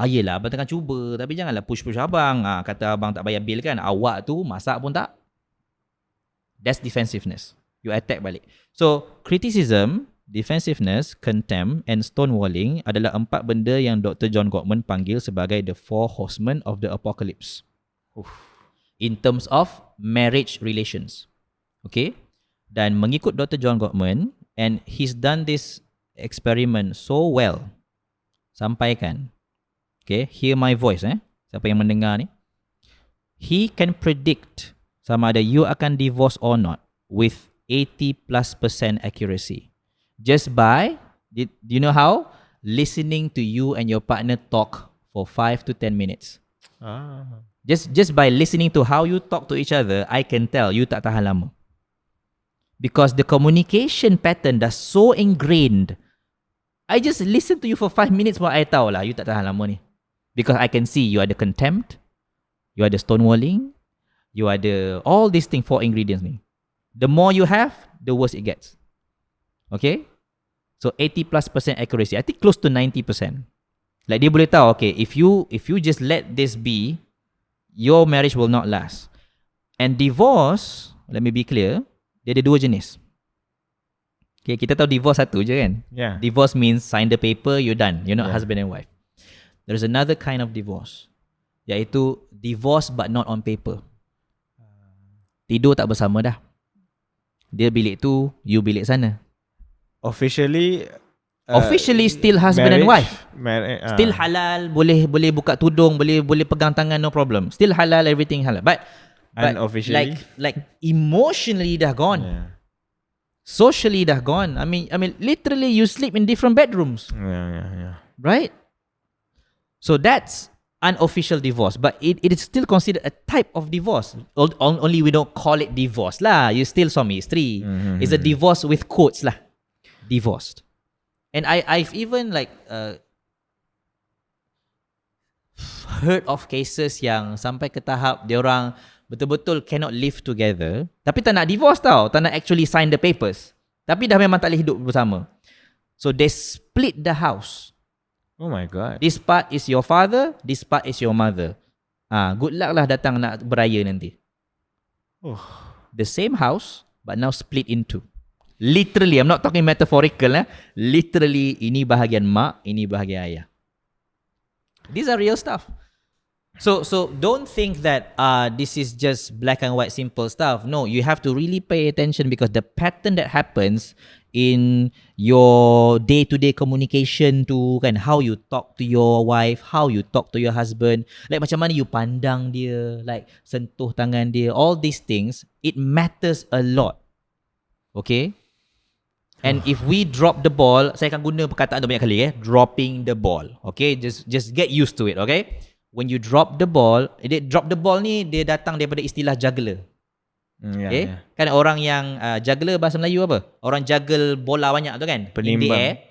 Yelah, abang tengah cuba. Tapi janganlah push abang. Kata abang tak bayar bil kan? Awak tu masak pun tak. That's defensiveness. You attack balik. So, criticism, defensiveness, contempt and stonewalling adalah 4 benda yang Dr. John Gottman panggil sebagai the 4 horsemen of the apocalypse. In terms of marriage relations. Okay? Dan mengikut Dr. John Gottman, and he's done this experiment so well. Sampaikan. Okay? Hear my voice. Siapa yang mendengar ni. He can predict sama ada you akan divorce or not with 80+% accuracy. Just by, do you know how? Listening to you and your partner talk for 5 to 10 minutes. Just by listening to how you talk to each other, I can tell you tak tahan lama. Because the communication pattern dah so ingrained. I just listen to you for 5 minutes pun I tahu lah you tak tahan lama ni. Because I can see you ada contempt, you ada stonewalling, you ada all these things, 4 ingredients ni. The more you have, the worse it gets. Okay? So 80+% accuracy. I think close to 90%. Like dia boleh tahu, okay, if you just let this be, your marriage will not last. And divorce, let me be clear, dia ada 2 jenis. Okay, kita tahu divorce satu je kan? Yeah. Divorce means sign the paper, you're done. You're not Yeah. husband and wife. There's another kind of divorce, iaitu divorce but not on paper. Tidur tak bersama dah. Dia bilik tu, you bilik sana. Officially Still husband and wife. Still Ah. halal, boleh buka tudung, boleh pegang tangan, no problem. Still halal, everything halal. But Unofficially? like emotionally dah gone. Yeah. Socially dah gone. I mean literally you sleep in different bedrooms, Yeah. right? So that's unofficial divorce, but it is still considered a type of divorce. Only we don't call it divorce lah. You still suami isteri. It's a divorce with quotes lah. Divorced. And I've even like heard of cases yang sampai ke tahap diorang betul-betul cannot live together, tapi tak nak divorce tau, tak nak actually sign the papers, tapi dah memang tak boleh hidup bersama. So they split the house. Oh my god. This part is your father, this part is your mother. Good luck lah datang nak beraya nanti. The same house but now split in 2. Literally, I'm not talking metaphorical. Literally, ini bahagian mak, ini bahagian ayah. These are real stuff. So don't think that this is just black and white simple stuff. No, you have to really pay attention, because the pattern that happens in your day-to-day communication tu kan, how you talk to your wife, how you talk to your husband, like macam mana you pandang dia, like sentuh tangan dia, all these things, it matters a lot. Okay? And if we drop the ball, saya akan guna perkataan tu banyak kali, dropping the ball. Okay, just get used to it. Okay, when you drop the ball ni dia datang daripada istilah juggler. Okay, kan orang yang juggler bahasa Melayu apa? Orang juggle bola banyak tu kan? In the air.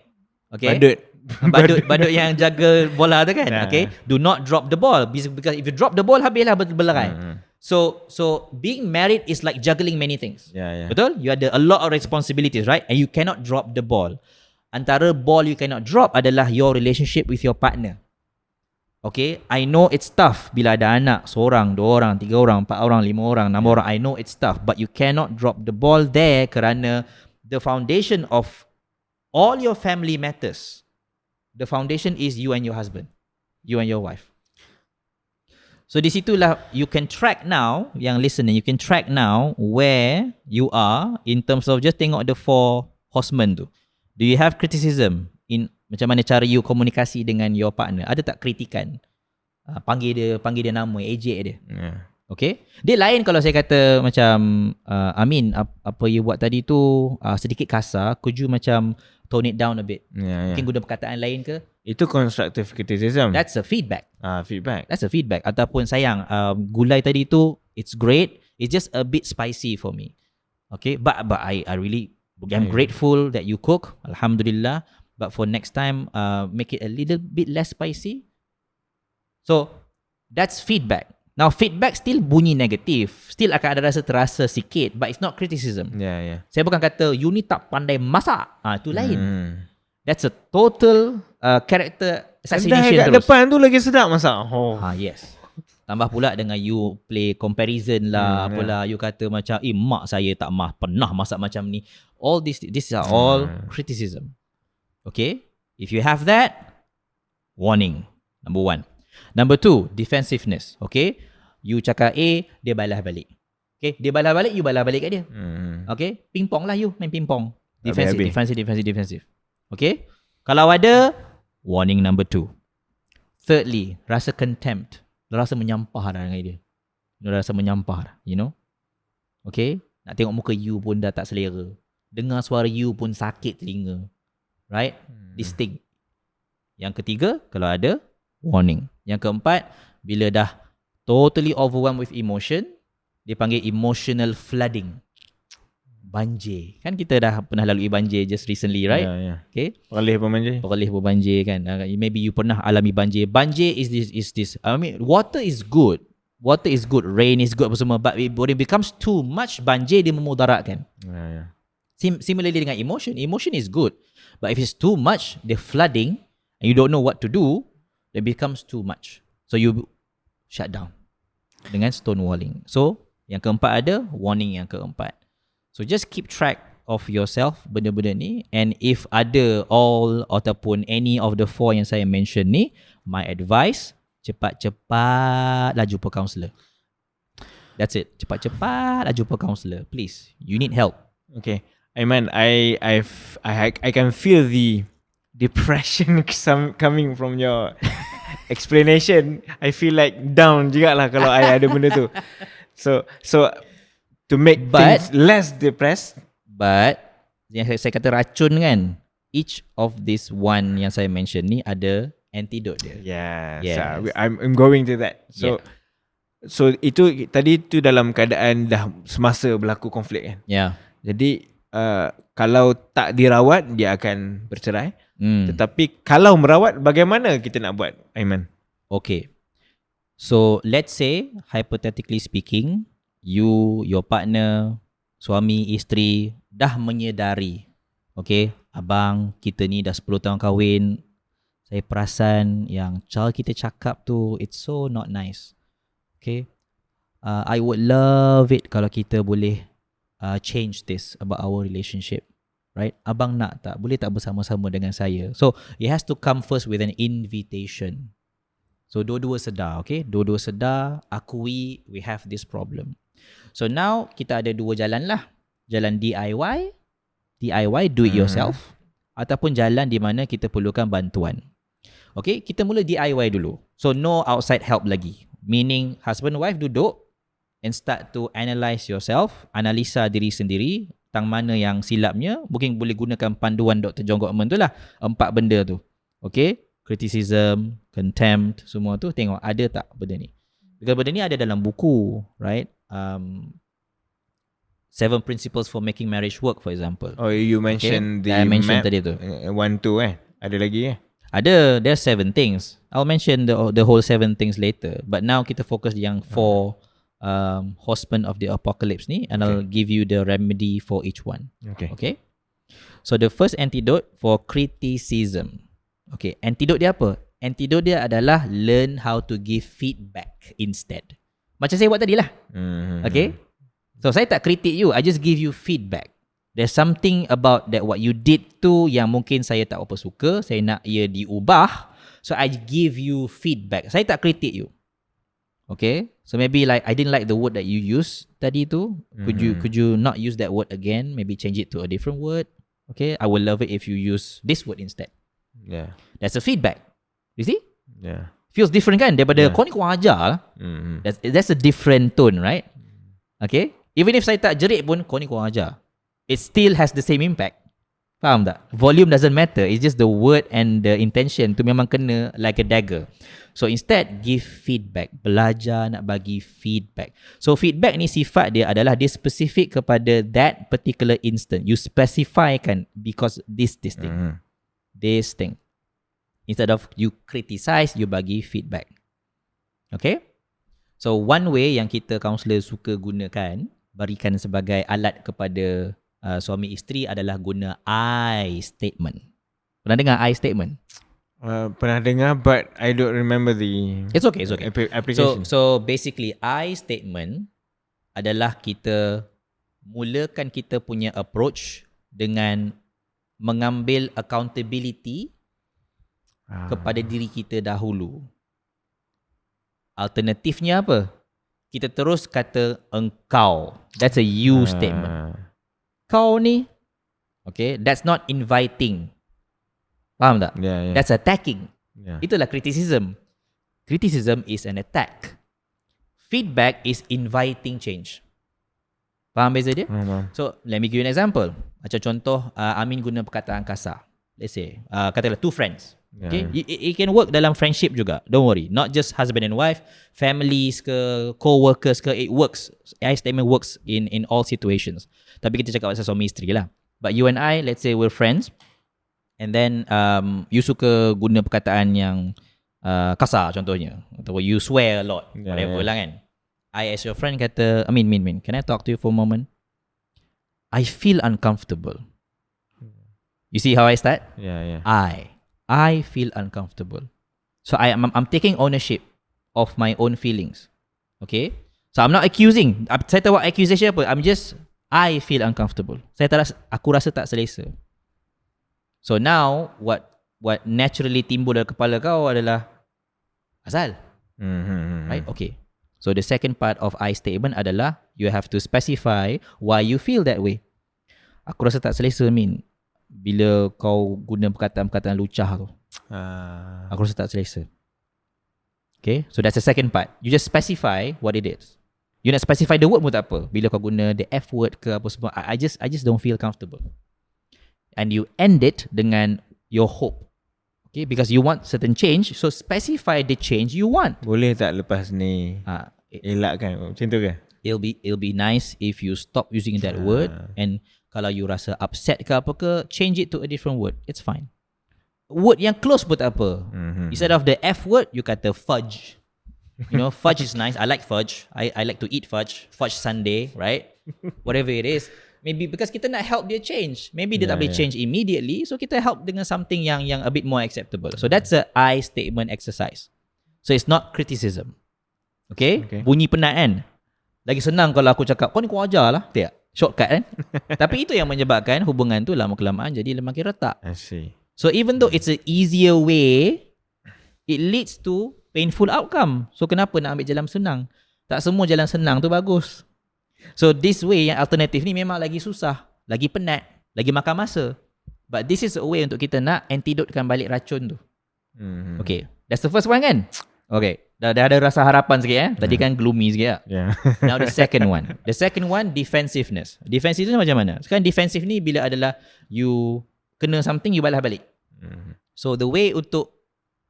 Okay. Badut yang jaga bola tu kan? Okay, do not drop the ball, because if you drop the ball, habislah berlerai. So being married is like juggling many things. Yeah. Betul? You ada a lot of responsibilities, right? And you cannot drop the ball. Antara ball you cannot drop adalah your relationship with your partner. Okay, I know it's tough bila ada anak, seorang, 2 orang, 3 orang, 4 orang, 5 orang, 6 orang. I know it's tough, but you cannot drop the ball there, kerana the foundation of all your family matters. The foundation is you and your husband, you and your wife. So di situlah you can track now, yang listening, you can track now where you are in terms of just tengok the 4 horsemen tu. Do you have criticism in macam mana cara you komunikasi dengan your partner? Ada tak kritikan? Panggil dia nama, ejek dia. Yeah. Okay? Dia lain kalau saya kata macam Amin, apa you buat tadi tu sedikit kasar, could you macam tone it down a bit? Yeah. Mungkin guna perkataan lain ke? Itu constructive criticism. That's a feedback. Feedback. That's a feedback. Ataupun sayang, gulai tadi tu, it's great. It's just a bit spicy for me. Okay, but I really am grateful that you cook. Alhamdulillah. But for next time, make it a little bit less spicy. So that's feedback. Now feedback still bunyi negatif, still akan ada rasa terasa sikit, but it's not criticism. Yeah. Saya bukan kata you ni tak pandai masak. Itu lain. That's a total character assassination kat terus. depan tu lagi sedap masak. Yes. Tambah pula dengan you play comparison lah, apalah, you kata macam mak saya tak pernah masak macam ni. All this are all criticism. Okay? If you have that, warning. Number 1. Number 2, defensiveness. Okay? You cakap A, dia balas balik. Okay? Dia balas balik, you balas balik kat dia. Okay? Ping-pong lah you, main ping-pong. Defensive. Okay? Kalau ada, warning number 2. Thirdly, rasa contempt. Rasa menyampah dah dengan dia. Rasa menyampah dah, you know? Okay? Nak tengok muka you pun dah tak selera. Dengar suara you pun sakit telinga. Right? Distinct. Yang ketiga, kalau ada, warning. Yang keempat, bila dah totally overwhelmed with emotion, dia panggil emotional flooding. Banjir. Kan kita dah pernah lalui banjir just recently, right? Yeah. Okay. Perlih berbanjir kan. Maybe you pernah alami banjir. Banjir is this. I mean, water is good. Rain is good apa semua. But when it becomes too much, banjir dia memudaratkan. Yeah. Similarly dengan emotion. Emotion is good. But if it's too much, the flooding, and you don't know what to do, it becomes too much. So you shut down dengan stonewalling. So Yang keempat ada warning yang keempat. So just keep track of yourself benda-benda ni, and if ada all ataupun any of the 4 yang saya mention ni, my advice, cepat-cepatlah jumpa kaunselor. That's it. Cepat-cepatlah jumpa kaunselor. Please. You need help. Okay. Aiman, I can feel the depression coming from your explanation. I feel like down jugalah kalau I ada benda tu. So to make things less depressed. But yang saya kata racun kan, each of this one yang saya mention ni ada antidote dia. Yes. I'm going to that. So itu tadi tu dalam keadaan dah semasa berlaku konflik kan. Jadi kalau tak dirawat dia akan bercerai. Tetapi kalau merawat, bagaimana kita nak buat, Aiman? Okay. So let's say hypothetically speaking, you, your partner, suami, isteri dah menyedari, okay, abang kita ni dah 10 tahun kahwin, saya perasan yang cara kita cakap tu it's so not nice. Okay, I would love it kalau kita boleh change this about our relationship, right? Abang nak tak? Boleh tak bersama-sama dengan saya? So it has to come first with an invitation. So dua-dua sedar, okay? Dua-dua sedar, akui we have this problem. So now kita ada dua jalan lah. Jalan DIY, do it yourself, ataupun jalan di mana kita perlukan bantuan. Okay, kita mula DIY dulu. So no outside help lagi. Meaning husband wife duduk and start to analyse yourself, analisa diri sendiri, tang mana yang silapnya. Mungkin boleh gunakan panduan Dr. John Gottman tu lah, 4 benda tu. Okay, criticism, contempt, semua tu tengok ada tak benda ni. Because benda ni ada dalam buku, right? 7 Principles for Making Marriage Work, for example. Oh, you mentioned the I mentioned map, tadi tu. 1, 2 Ada lagi Ada, there's 7 things. I'll mention the whole 7 things later. But now kita fokus yang 4 horsemen of the apocalypse ni, and I'll give you the remedy for each one. Okay. So the first antidote for criticism. Okay, antidote dia apa? Antidote dia adalah learn how to give feedback instead. Macam saya buat tadi lah. Okay. So saya tak kritik you, I just give you feedback. There's something about that what you did tu yang mungkin saya tak apa suka, saya nak ia diubah. So I give you feedback. Saya tak kritik you. Okay? So maybe like I didn't like the word that you used tadi tu. Could you not use that word again? Maybe change it to a different word. Okay? I would love it if you use this word instead. Yeah. That's a feedback. You see? Yeah. Feels different kan daripada kau ni kurang ajar lah. That's a different tone, right? Okay? Even if saya tak jerit pun, kau ni kurang ajar. It still has the same impact. Faham tak? Volume doesn't matter. It's just the word and the intention tu memang kena like a dagger. So instead, give feedback. Belajar nak bagi feedback. So feedback ni sifat dia adalah dia specific kepada that particular instant. You specify kan because this thing. This thing. Instead of you criticize, you bagi feedback. Okay? So one way yang kita counselor suka gunakan, berikan sebagai alat kepada suami isteri adalah guna I statement. Pernah dengar I statement? Pernah dengar, but I don't remember the It's okay. application. So basically I statement adalah kita mulakan kita punya approach dengan mengambil accountability kepada diri kita dahulu. Alternatifnya apa? Kita terus kata engkau. That's a you statement. Kau ni, okay, that's not inviting. Faham tak? Yeah. That's attacking. Yeah. Itulah criticism. Criticism is an attack. Feedback is inviting change. Faham beza dia? So, let me give you an example. Macam contoh, Amin guna perkataan kasar. Let's say, katakanlah 2 friends. Okay, it can work dalam friendship juga. Don't worry, not just husband and wife, families ke, co-workers ke, it works. I statement works in all situations. Tapi kita cakap pasal suami isteri lah. But you and I, let's say we're friends, and then you suka guna perkataan yang kasar contohnya, atau you swear a lot, whatever lah kan. I as your friend kata, Min, can I talk to you for a moment? I feel uncomfortable. You see how I start? Yeah. I feel uncomfortable. So I'm taking ownership of my own feelings. Okay? So I'm not accusing. Saya tahu accusation apa. I feel uncomfortable. Aku rasa tak selesa. So now what naturally timbul dalam kepala kau adalah asal. Right? Okay. So the second part of I statement adalah you have to specify why you feel that way. Aku rasa tak selesa Min bila kau guna perkataan-perkataan lucah tu. Aku rasa tak selesa. Okay, so that's the second part. You just specify what it is. You nak specify the word pun tak apa. Bila kau guna the F word ke apa semua, I just don't feel comfortable. And you end it dengan your hope. Okay, because you want certain change, so specify the change you want. Boleh tak lepas ni elakkan macam tu ke? It'll be nice if you stop using that word, and kalau you rasa upset ke apa ke, change it to a different word. It's fine. Word yang close pun tak apa. Instead of the F word, you kata fudge. You know, fudge is nice. I like fudge. I like to eat fudge. Fudge sundae, right? Whatever it is. Maybe because kita nak help dia change. Maybe dia tak boleh change immediately. So kita help dengan something yang a bit more acceptable. So that's a I statement exercise. So it's not criticism. Okay? Bunyi penat kan? Lagi senang kalau aku cakap, kau ni kau ajar lah. Tak? Shortcut kan? Tapi itu yang menyebabkan hubungan tu lama-kelamaan jadi makin retak. I see. So even though it's an easier way, it leads to painful outcome. So kenapa nak ambil jalan senang? Tak semua jalan senang tu bagus. So this way yang alternatif ni memang lagi susah, lagi penat, lagi makan masa. But this is a way untuk kita nak antidotekan balik racun tu. Okay, that's the first one kan? Okay, dah ada rasa harapan sikit Tadi kan gloomy sikit Now the second one. The second one, defensiveness. Defensive tu macam mana? Sekarang defensive ni bila adalah you kena something, you balas balik. So the way untuk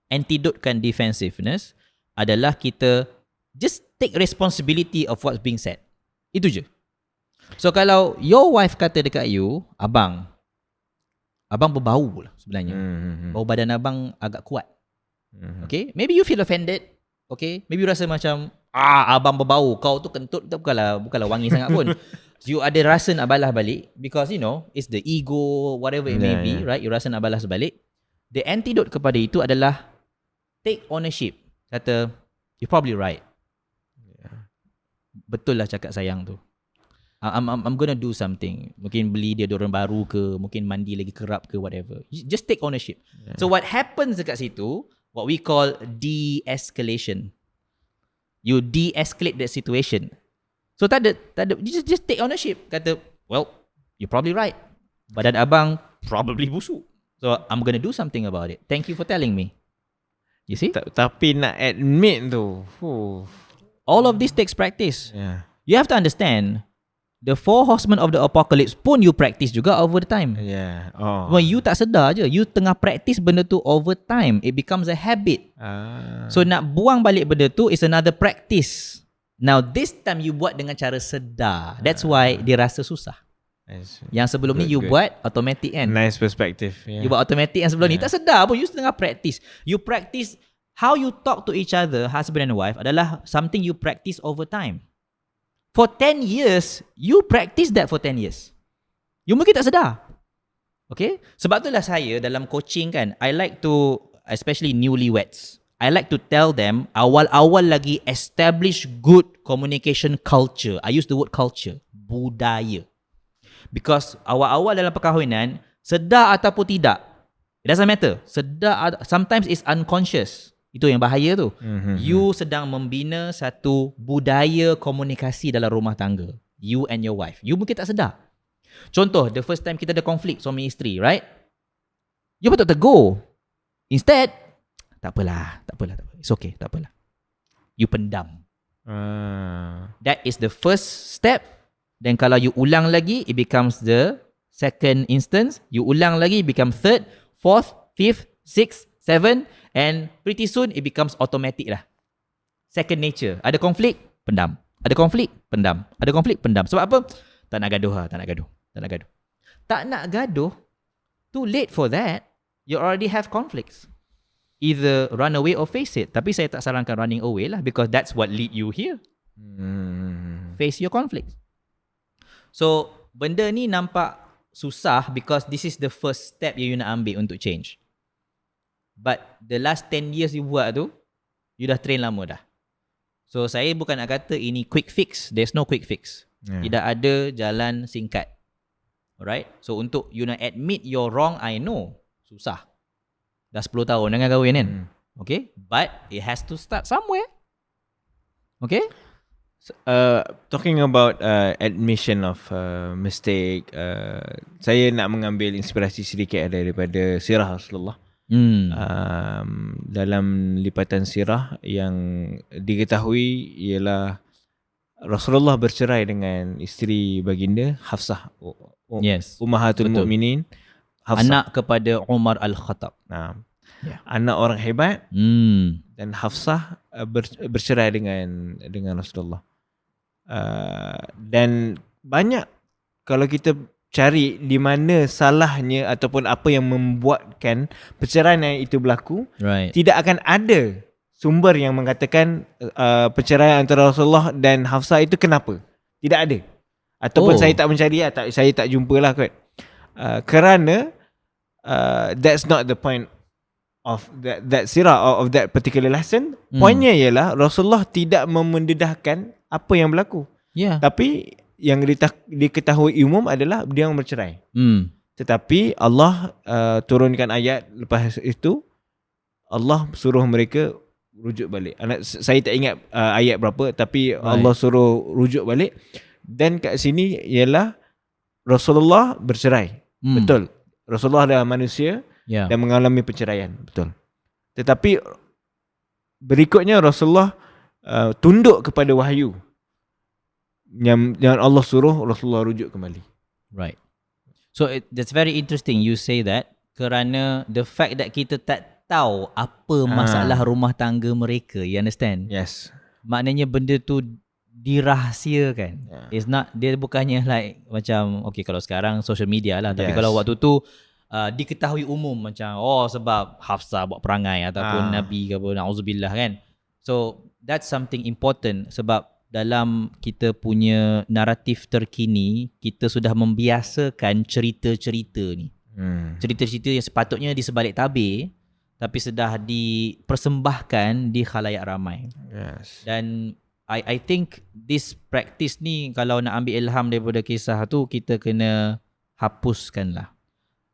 antidotekan defensiveness adalah kita just take responsibility of what's being said. Itu je. So kalau your wife kata dekat you, abang berbau lah sebenarnya. Bau badan abang agak kuat. Okay, maybe you feel offended. Okay, maybe you rasa macam abang berbau, kau tu kentut tu bukanlah wangi sangat pun. You ada rasa nak balas balik because you know it's the ego, whatever it may be, right? You rasa nak balas balik. The antidote kepada itu adalah take ownership. Kata, you're probably right. Betul lah cakap sayang tu. I'm gonna do something. Mungkin beli dia deodorant baru ke, mungkin mandi lagi kerap ke, whatever. Just take ownership. So what happens dekat situ, what we call de-escalation. You de-escalate that situation. So tak ada, just take ownership. Kata, well, you're probably right. Badan abang probably busuk. So I'm gonna do something about it. Thank you for telling me. You see? Tapi nak admit tu. All of this takes practice. You have to understand, the 4 horsemen of the apocalypse pun you practice juga over the time. When you tak sedar je, you tengah practice benda tu over time. It becomes a habit. So nak buang balik benda tu is another practice. Now this time you buat dengan cara sedar. That's why dia rasa susah. Yang sebelum ni you buat automatic kan. Nice perspective. You buat automatic yang sebelum ni tak sedar pun. You tengah practice. You practice how you talk to each other, husband and wife, adalah something you practice over time. For 10 years, you practice that for 10 years. You mungkin tak sedar. Okay? Sebab itulah saya dalam coaching kan, I like to, especially newlyweds, I like to tell them, awal-awal lagi establish good communication culture. I use the word culture. Budaya. Because awal-awal dalam perkahwinan, sedar ataupun tidak, it doesn't matter. Sedar, sometimes it's unconscious. Itu yang bahaya tu. You sedang membina satu budaya komunikasi dalam rumah tangga. You and your wife. You mungkin tak sedar. Contoh, the first time kita ada konflik suami isteri, right? You patut tegur. Instead, tak apalah. It's okay, tak apalah. You pendam. That is the first step. Then kalau you ulang lagi, it becomes the second instance. You ulang lagi, it becomes third, fourth, fifth, sixth, seventh. And pretty soon, it becomes automatic lah. Second nature. Ada konflik, pendam. Ada konflik, pendam. Ada konflik, pendam. Sebab apa? Tak nak gaduh. Tak nak gaduh. Too late for that. You already have conflicts. Either run away or face it. Tapi saya tak sarankan running away lah. Because that's what lead you here. Face your conflicts. So, benda ni nampak susah because this is the first step yang you nak ambil untuk change. But the last 10 years you buat tu, you dah train lama dah. So saya bukan nak kata ini quick fix. There's no quick fix. Tidak ada jalan singkat. Alright. So untuk you nak admit you're wrong, I know. Susah. Dah 10 tahun dengan kahwin kan. Okay. But it has to start somewhere. Okay. Talking about admission of mistake, saya nak mengambil inspirasi sedikit daripada sirah Rasulullah. Dalam lipatan sirah yang diketahui ialah Rasulullah bercerai dengan isteri baginda Hafsah, Ummahatul Mukminin, anak kepada Umar Al-Khattab. Anak orang hebat, dan Hafsah bercerai dengan Rasulullah. Dan banyak kalau kita cari di mana salahnya ataupun apa yang membuatkan perceraian itu berlaku, tidak akan ada sumber yang mengatakan perceraian antara Rasulullah dan Hafsah itu kenapa. Tidak ada. Ataupun saya tak mencari, saya tak jumpalah kot. Kerana that's not the point of that sirah, of that particular lesson. Poinnya ialah Rasulullah tidak memendedahkan apa yang berlaku. Tapi yang diketahui umum adalah dia yang bercerai. Tetapi Allah turunkan ayat lepas itu, Allah suruh mereka rujuk balik. Saya tak ingat ayat berapa, tapi Allah suruh rujuk balik. Dan kat sini ialah Rasulullah bercerai. Betul. Rasulullah adalah manusia dan mengalami perceraian. Betul. Tetapi berikutnya Rasulullah tunduk kepada wahyu yang Allah suruh Rasulullah rujuk kembali. Right. So that's very interesting you say that, kerana the fact that kita tak tahu apa masalah rumah tangga mereka, you understand? Yes. Maknanya benda tu dirahsiakan. It's not, dia bukannya like macam okay kalau sekarang social media lah, tapi kalau waktu tu diketahui umum macam sebab Hafsah buat perangai ataupun Nabi ke apa, na'udzubillah kan. So that's something important, sebab dalam kita punya naratif terkini, kita sudah membiasakan cerita-cerita ni. Cerita-cerita yang sepatutnya di sebalik tabir, tapi sudah dipersembahkan di khalayak ramai. Dan I think this practice ni, kalau nak ambil ilham daripada kisah tu, kita kena hapuskan lah.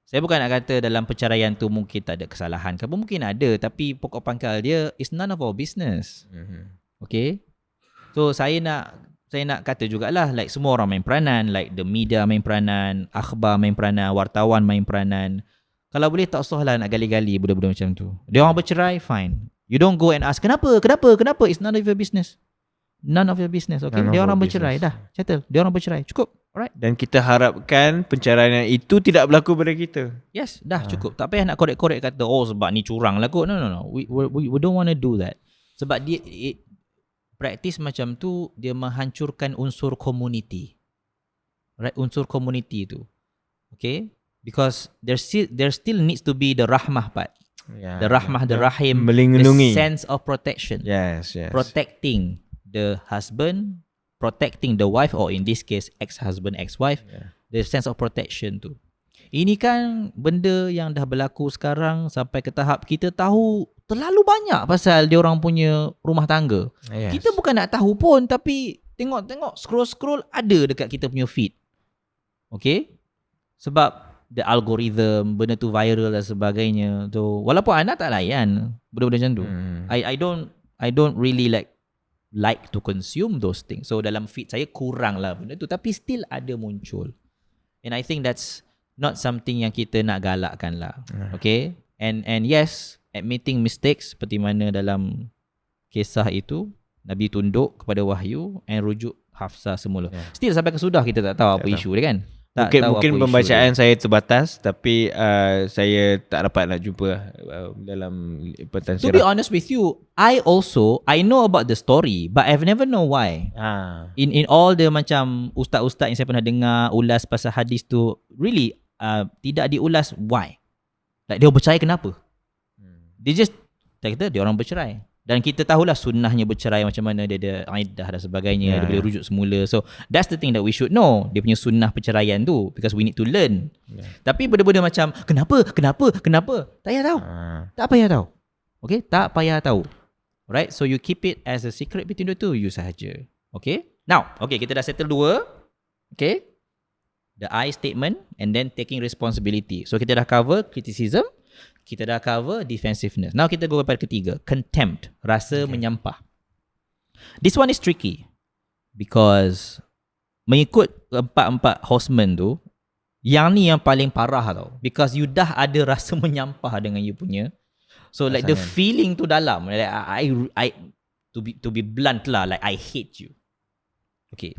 Saya bukan nak kata dalam perceraian tu mungkin tak ada kesalahan ke, mungkin ada, tapi pokok pangkal dia is none of our business. Okay. So saya nak kata jugalah, like semua orang main peranan, like the media main peranan, akhbar main peranan, wartawan main peranan. Kalau boleh tak usah lah nak gali-gali benda-benda macam tu. Dia orang bercerai, fine. You don't go and ask kenapa, it's none of your business. None of your business, okay? Dia orang bercerai, dah settle. Dia orang bercerai, cukup. Alright. Dan kita harapkan perceraian itu tidak berlaku pada kita. Yes, dah cukup. Tak payah nak korek-korek kata sebab ni curang lah kot. No. We don't want to do that. Sebab dia praktis macam tu, dia menghancurkan unsur community. Right, unsur community tu. Okay? Because there still needs to be the rahmah part. The rahmah, the rahim, melindungi. The sense of protection. Yes. Protecting the husband, protecting the wife, or in this case ex-husband, ex-wife. The sense of protection tu. Ini kan benda yang dah berlaku sekarang sampai ke tahap kita tahu terlalu banyak pasal dia orang punya rumah tangga. Kita bukan nak tahu pun, tapi tengok scroll ada dekat kita punya feed. Okay? Sebab the algorithm, benda tu viral dan sebagainya tu. Walaupun anak tak layan benda-benda macam tu. I don't really like to consume those things. So dalam feed saya kurang lah benda tu, tapi still ada muncul. And I think that's not something yang kita nak galakkan lah. Okay? And yes, admitting mistakes seperti mana dalam kisah itu, Nabi tunduk kepada wahyu and rujuk Hafsah semula. Still sampai ke sudah kita tak tahu apa isu dia kan. Mungkin pembacaan saya terbatas, tapi saya tak dapat nak jumpa dalam lipatan sirah. To be honest with you, I know about the story, but I've never know why. In all the macam ustaz-ustaz yang saya pernah dengar ulas pasal hadis tu, really tidak diulas why. Like dia bercerai kenapa? Dia just kata dia orang bercerai. Dan kita tahulah sunnahnya bercerai macam mana, dia ada iddah dan sebagainya, dia boleh rujuk semula. So that's the thing that we should know, dia punya sunnah perceraian tu, because we need to learn. Tapi benda-benda macam kenapa tak payah tahu. Tak payah tahu. Okay, tak payah tahu. Right? So you keep it as a secret between the two you sahaja. Okay? Now, okay, kita dah settle dua. Okay? The I statement and then taking responsibility. So kita dah cover criticism, kita dah cover defensiveness. Now kita go kepada ketiga, contempt, rasa menyampah. This one is tricky because mengikut empat horsemen tu, yang ni yang paling parah tau. Because you dah ada rasa menyampah dengan you punya. So like the feeling tu dalam, like I to be blunt lah, like I hate you. Okay.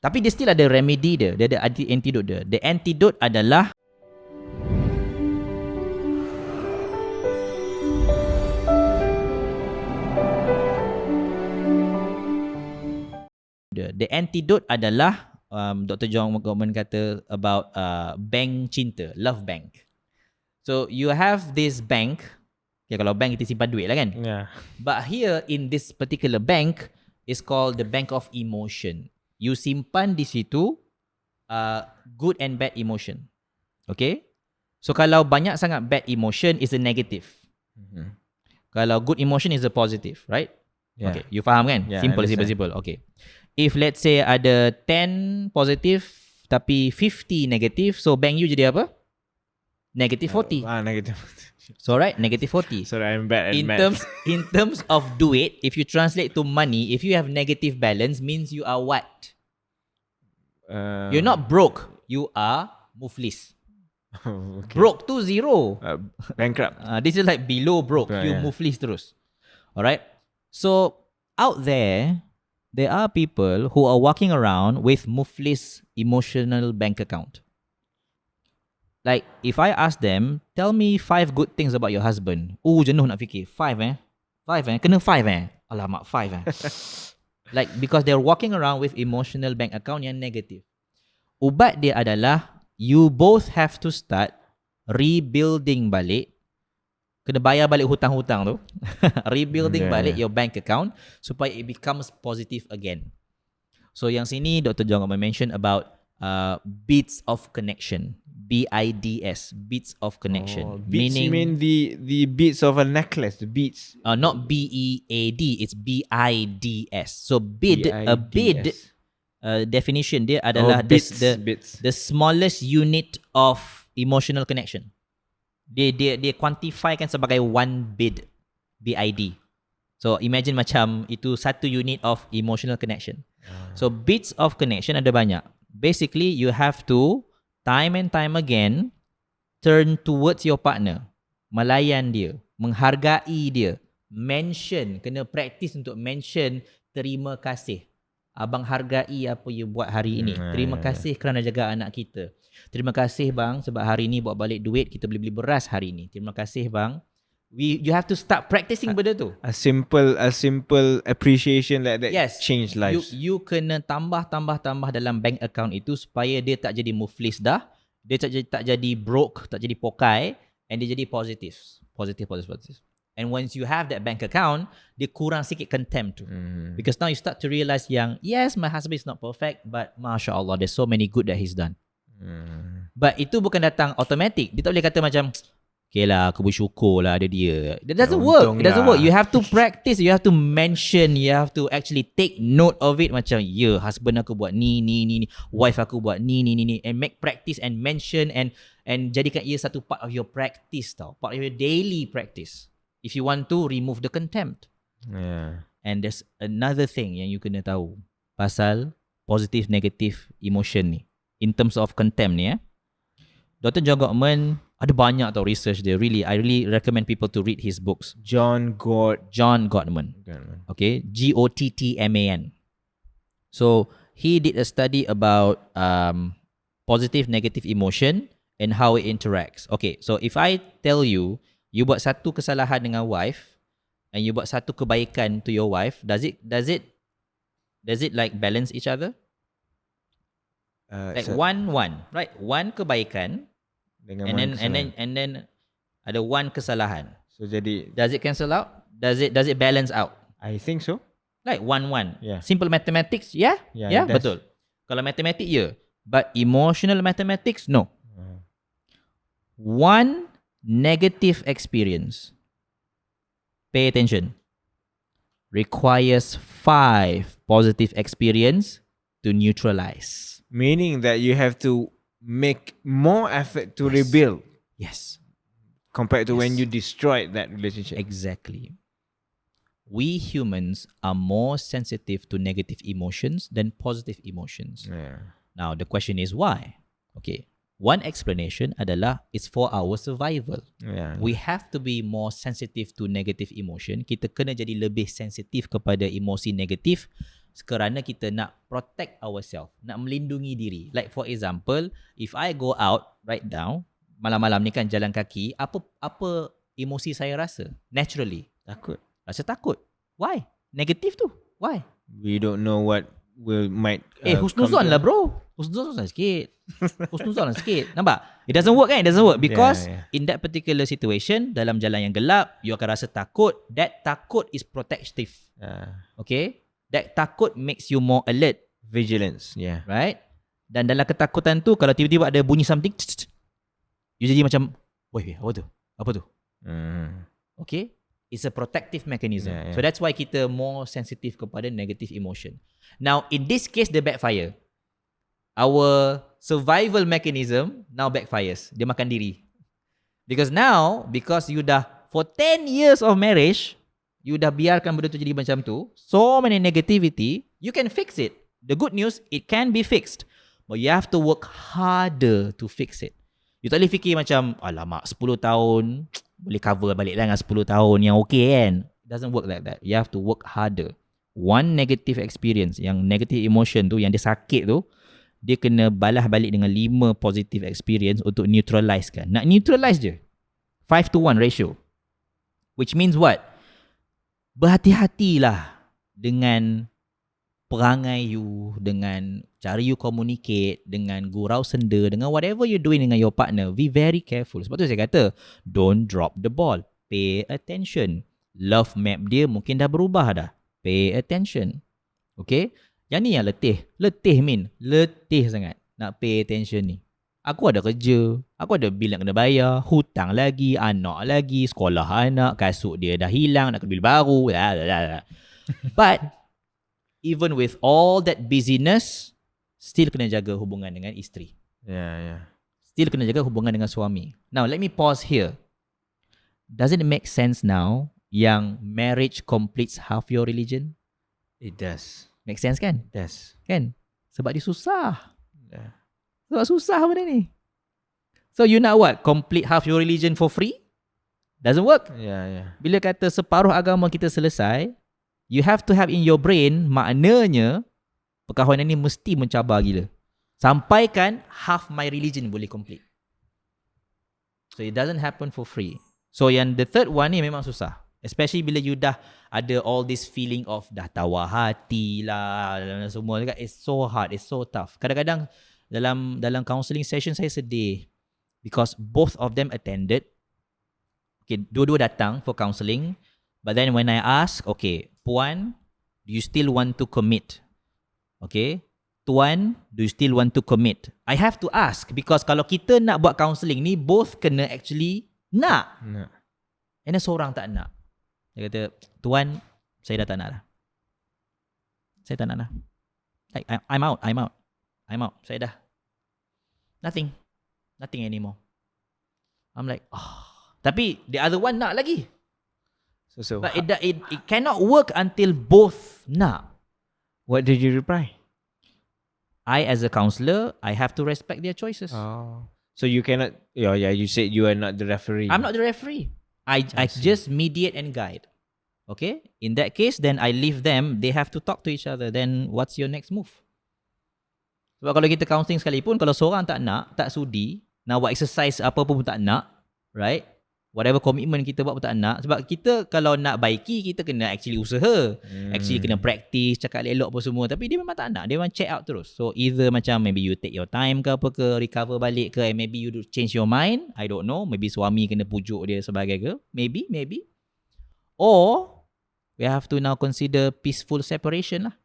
Tapi dia still ada remedy dia. Dia ada antidote dia. The antidote adalah the antidote adalah Dr. John Gottman kata about bank cinta, love bank. So you have this bank. Okay, kalau bank kita simpan duit lah kan. Yeah. But here in this particular bank is called the bank of emotion. You simpan di situ good and bad emotion. Okay. So kalau banyak sangat bad emotion is a negative. Kalau good emotion is a positive, right? Yeah. Okay, you faham kan? Yeah, Simple. Okay. If let's say ada 10 positive tapi 50 negative, so bank you jadi apa? Negative 40. Negative. So right, negative 40. Sorry, I'm bad at math. In terms of duit, if you translate to money, if you have negative balance, means you are what? You're not broke. You are muflis. Okay. Broke to zero. Bankrupt. This is like below broke. You muflis terus. Alright. So out there are people who are walking around with muflis emotional bank account. Like, if I ask them, tell me 5 good things about your husband. Jenuh nak fikir. 5 eh? Kena 5 eh? Alamak, 5 eh? Like, because they're walking around with emotional bank account yang negative. Ubat dia adalah, you both have to start rebuilding balik. Kena bayar balik hutang-hutang tu. Rebuilding balik your bank account supaya it becomes positive again. So, yang sini, Dr. John mention about beats of connection. BIDS, beats of connection. Beats, you mean the beats of a necklace, the beats? Not BEAD, it's BIDS. So bid, a bid definition dia adalah bits. the smallest unit of emotional connection. Dia quantify kan sebagai one bid, BID. So imagine macam itu satu unit of emotional connection. So bits of connection ada banyak. Basically you have to time and time again turn towards your partner, melayan dia, menghargai dia, mention, kena practice untuk mention terima kasih. Abang hargai apa you buat hari ini. Terima kasih kerana jaga anak kita. Terima kasih bang sebab hari ini bawa balik duit kita boleh beli beras hari ini. Terima kasih bang. You have to start practicing benda tu. A simple appreciation like that. Yes. Change lives. You kena tambah dalam bank account itu supaya dia tak jadi muflis dah. Dia tak jadi broke, tak jadi pokai, and dia jadi positive. And once you have that bank account, dia kurang sikit contempt tu. Because now you start to realize yang, yes, my husband is not perfect, but Masya Allah, there's so many good that he's done. But itu bukan datang automatic. Dia tak boleh kata macam, okay lah, aku bersyukur lah ada dia. It doesn't work. You have to practice. You have to mention. You have to actually take note of it. Macam, husband aku buat ni. Wife aku buat ni. And make practice and mention and jadikan ia satu part of your practice tau. Part of your daily practice. If you want to remove the contempt. Yeah. And there's another thing yang you kena tahu. Pasal positive, negative emotion ni. In terms of contempt ni Dr. John Gottman ada banyak tau research dia. I really recommend people to read his books. John Gottman. Okay, Gottman. So he did a study about positive, negative emotion and how it interacts. Okay, so if I tell you, you buat satu kesalahan dengan wife and you buat satu kebaikan to your wife, does it like balance each other? Like one, right? One kebaikan dengan and then ada one kesalahan. So jadi, does it cancel out? Does it balance out? I think so. Like one. Yeah. Simple mathematics, yeah, betul. Kalau mathematics, but emotional mathematics, no. One negative experience. Pay attention. requires 5 positive experience to neutralize. Meaning that you have to make more effort to Yes. rebuild Yes, compared to when Yes. you destroyed that relationship. exactly. We humans are more sensitive to negative emotions than positive emotions. Yeah. Now, the question is why? Okay. One explanation adalah it's for our survival. Yeah. We have to be more sensitive to negative emotion. Kita kena jadi lebih sensitif kepada emosi negatif kerana kita nak protect ourselves, nak melindungi diri. Like for example, if I go out right now, malam-malam ni kan jalan kaki, apa emosi saya rasa? Naturally, Takut. rasa takut. Why? Negatif tu. Why? We don't know what might Husnuzon lah bro. Husnuzon lah sikit. Husnuzon lah sikit. Nampak? It doesn't work kan? It doesn't work because in that particular situation, dalam jalan yang gelap, you akan rasa takut. That takut is protective. Okay? That takut makes you more alert. Vigilance. Yeah. Right? Dan dalam ketakutan tu, kalau tiba-tiba ada bunyi something, you jadi macam, wait, apa tu? Apa tu? Okay? It's a protective mechanism. Yeah. So that's why kita more sensitive kepada negative emotion. Now, in this case, dia backfire. Our survival mechanism now backfires. Dia makan diri. Because you dah, for 10 years of marriage, you dah biarkan benda tu jadi macam tu, so many negativity, you can fix it. The good news, it can be fixed. But you have to work harder to fix it. You tak boleh fikir macam, alamak, 10 tahun, boleh cover balik lah dengan 10 tahun yang okay kan. It doesn't work like that. You have to work harder. One negative experience, yang negative emotion tu, yang dia sakit tu, dia kena balas balik dengan 5 positive experience untuk neutralize kan. Nak neutralize je. 5-to-1 ratio. Which means what? Berhati-hatilah dengan perangai you, dengan cara you communicate, dengan gurau senda, dengan whatever you doing dengan your partner. Be very careful. Sebab tu saya kata, don't drop the ball. Pay attention. Love map dia mungkin dah berubah dah. Pay attention. Okay? Yang ni yang letih. Letih sangat nak pay attention ni. Aku ada kerja, aku ada bil yang kena bayar, hutang lagi, anak lagi, sekolah anak, kasut dia dah hilang, nak kena bil baru. But even with all that busyness, still kena jaga hubungan dengan isteri. Yeah. Still kena jaga hubungan dengan suami. Now, let me pause here. Doesn't it make sense now yang marriage completes half your religion? It does. Make sense kan? It does. Kan? Sebab dia susah. Yeah. Sebab susah benda ni. So you nak what? Complete half your religion for free? Doesn't work. Yeah. Bila kata separuh agama kita selesai, you have to have in your brain, maknanya perkahwinan ni mesti mencabar gila. Sampaikan half my religion boleh complete. So it doesn't happen for free. So yang the third one ni memang susah. Especially bila you dah ada all this feeling of dah tawar hati lah dan semua. It's so hard, it's so tough. Kadang-kadang dalam counselling session saya sedih because both of them attended. Okay, dua-dua datang for counselling. But then when I ask, okay, Puan, do you still want to commit? Okay, Tuan, do you still want to commit? I have to ask because kalau kita nak buat counselling ni, both kena actually nak. And then seorang tak nak. Dia kata, Tuan, saya dah tak nak lah. Saya tak nak lah. Like, I'm out. Saya dah. Nothing anymore. I'm like, tapi the other one nak lagi. So but it cannot work until both nak. What did you reply? I as a counselor, I have to respect their choices. So you cannot, you said you are not the referee. I'm not the referee. I just mediate and guide. Okay? In that case, then I leave them. They have to talk to each other. Then what's your next move? Sebab kalau kita counselling sekalipun, kalau seorang tak nak, tak sudi, nak buat exercise apa pun tak nak, right? Whatever commitment kita buat pun tak nak. Sebab kita kalau nak baiki, kita kena actually usaha. Actually kena practice, cakap elok apa semua. Tapi dia memang tak nak. Dia memang check out terus. So either macam maybe you take your time ke apa ke, recover balik ke, and maybe you change your mind. I don't know. Maybe suami kena pujuk dia sebagai ke. Maybe. Or we have to now consider peaceful separation lah.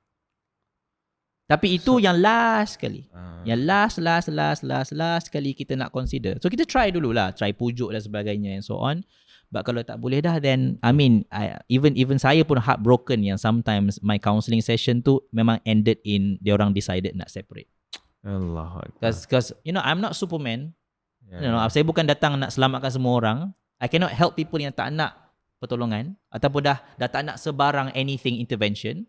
Tapi itu yang last sekali. Yang last sekali kita nak consider. So kita try dululah. Try pujuk dan sebagainya and so on. But kalau tak boleh dah, then even saya pun heartbroken yang sometimes my counselling session tu memang ended in dia orang decided nak separate. Allah. Because I'm not Superman. Saya bukan datang nak selamatkan semua orang. I cannot help people yang tak nak pertolongan ataupun dah tak nak sebarang anything intervention.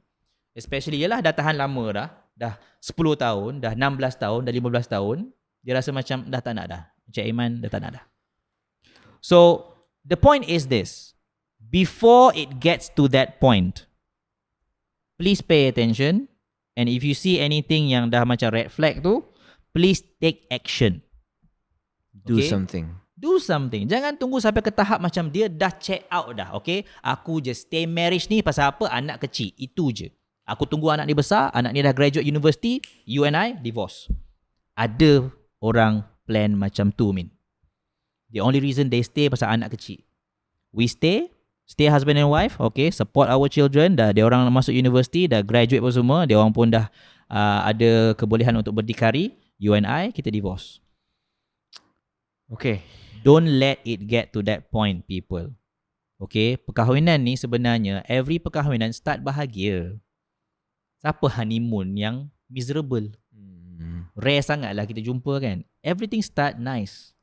Especially dah tahan lama dah 10 tahun, dah 16 tahun, dah 15 tahun, dia rasa macam dah tak nak dah. Encik Aiman dah tak nak dah. So the point is this, before it gets to that point, please pay attention, and if you see anything yang dah macam red flag tu, please take action. Do something. Do something. Jangan tunggu sampai ke tahap macam dia dah check out dah. Okay, aku just stay marriage ni pasal apa? Anak kecil. Itu je. Aku tunggu anak ni besar, anak ni dah graduate university, you and I divorce. Ada orang plan macam tu, Min. The only reason they stay pasal anak kecil. We stay husband and wife, okay, support our children, dah dia orang masuk university, dah graduate pun semua, dia orang pun dah ada kebolehan untuk berdikari, you and I, kita divorce. Okay. Don't let it get to that point, people. Okay, perkahwinan ni sebenarnya, every perkahwinan start bahagia. Siapa honeymoon yang miserable? Rare sangat lah kita jumpa kan. Everything start nice.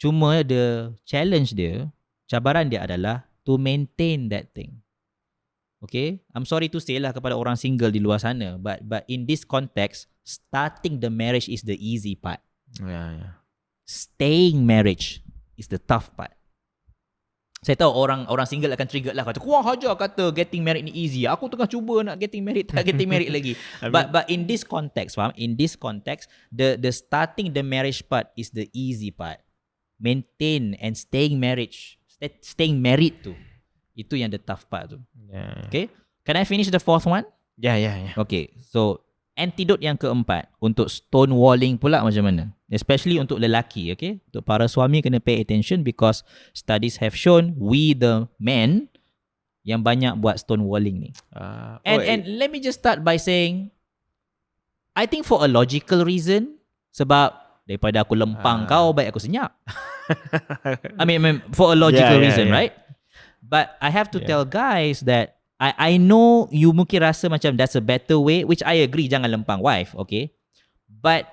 Cuma the challenge dia, cabaran dia adalah to maintain that thing. Okay, I'm sorry to say lah kepada orang single di luar sana, but in this context, starting the marriage is the easy part. Yeah. Staying marriage is the tough part. Saya tahu orang single akan triggered lah, kata wah hajar kata getting married ni easy. Aku tengah cuba nak getting married, tak getting married lagi. But in this context, faham? In this context, the starting the marriage part is the easy part. Maintain and staying married tu, itu yang the tough part tu. Yeah. Okay, can I finish the fourth one? Yeah. Okay, so antidote yang keempat untuk stonewalling pula macam mana? Especially untuk lelaki, okay? Untuk para suami kena pay attention because studies have shown we the men yang banyak buat stonewalling ni. And let me just start by saying, I think for a logical reason, sebab daripada aku lempang kau, baik aku senyap. I mean for a logical reason, right? But I have to tell guys that I know you mungkin rasa macam that's a better way, which I agree, jangan lempang wife, okay? But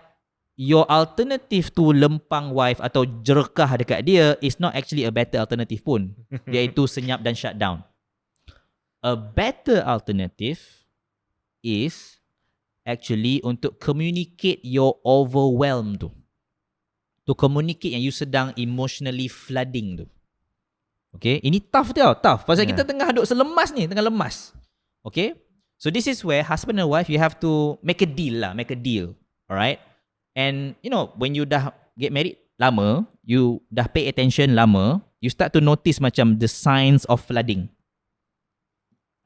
your alternative to lempang wife atau jerkah dekat dia is not actually a better alternative pun, iaitu senyap dan shut down. A better alternative is actually untuk communicate your overwhelm tu. To communicate yang you sedang emotionally flooding tu. Okay, ini tough tau, tough. Pasal kita tengah duk selemas ni, tengah lemas. Okay, so this is where husband and wife, you have to make a deal. Alright, and when you dah get married lama, you dah pay attention lama, you start to notice macam the signs of flooding.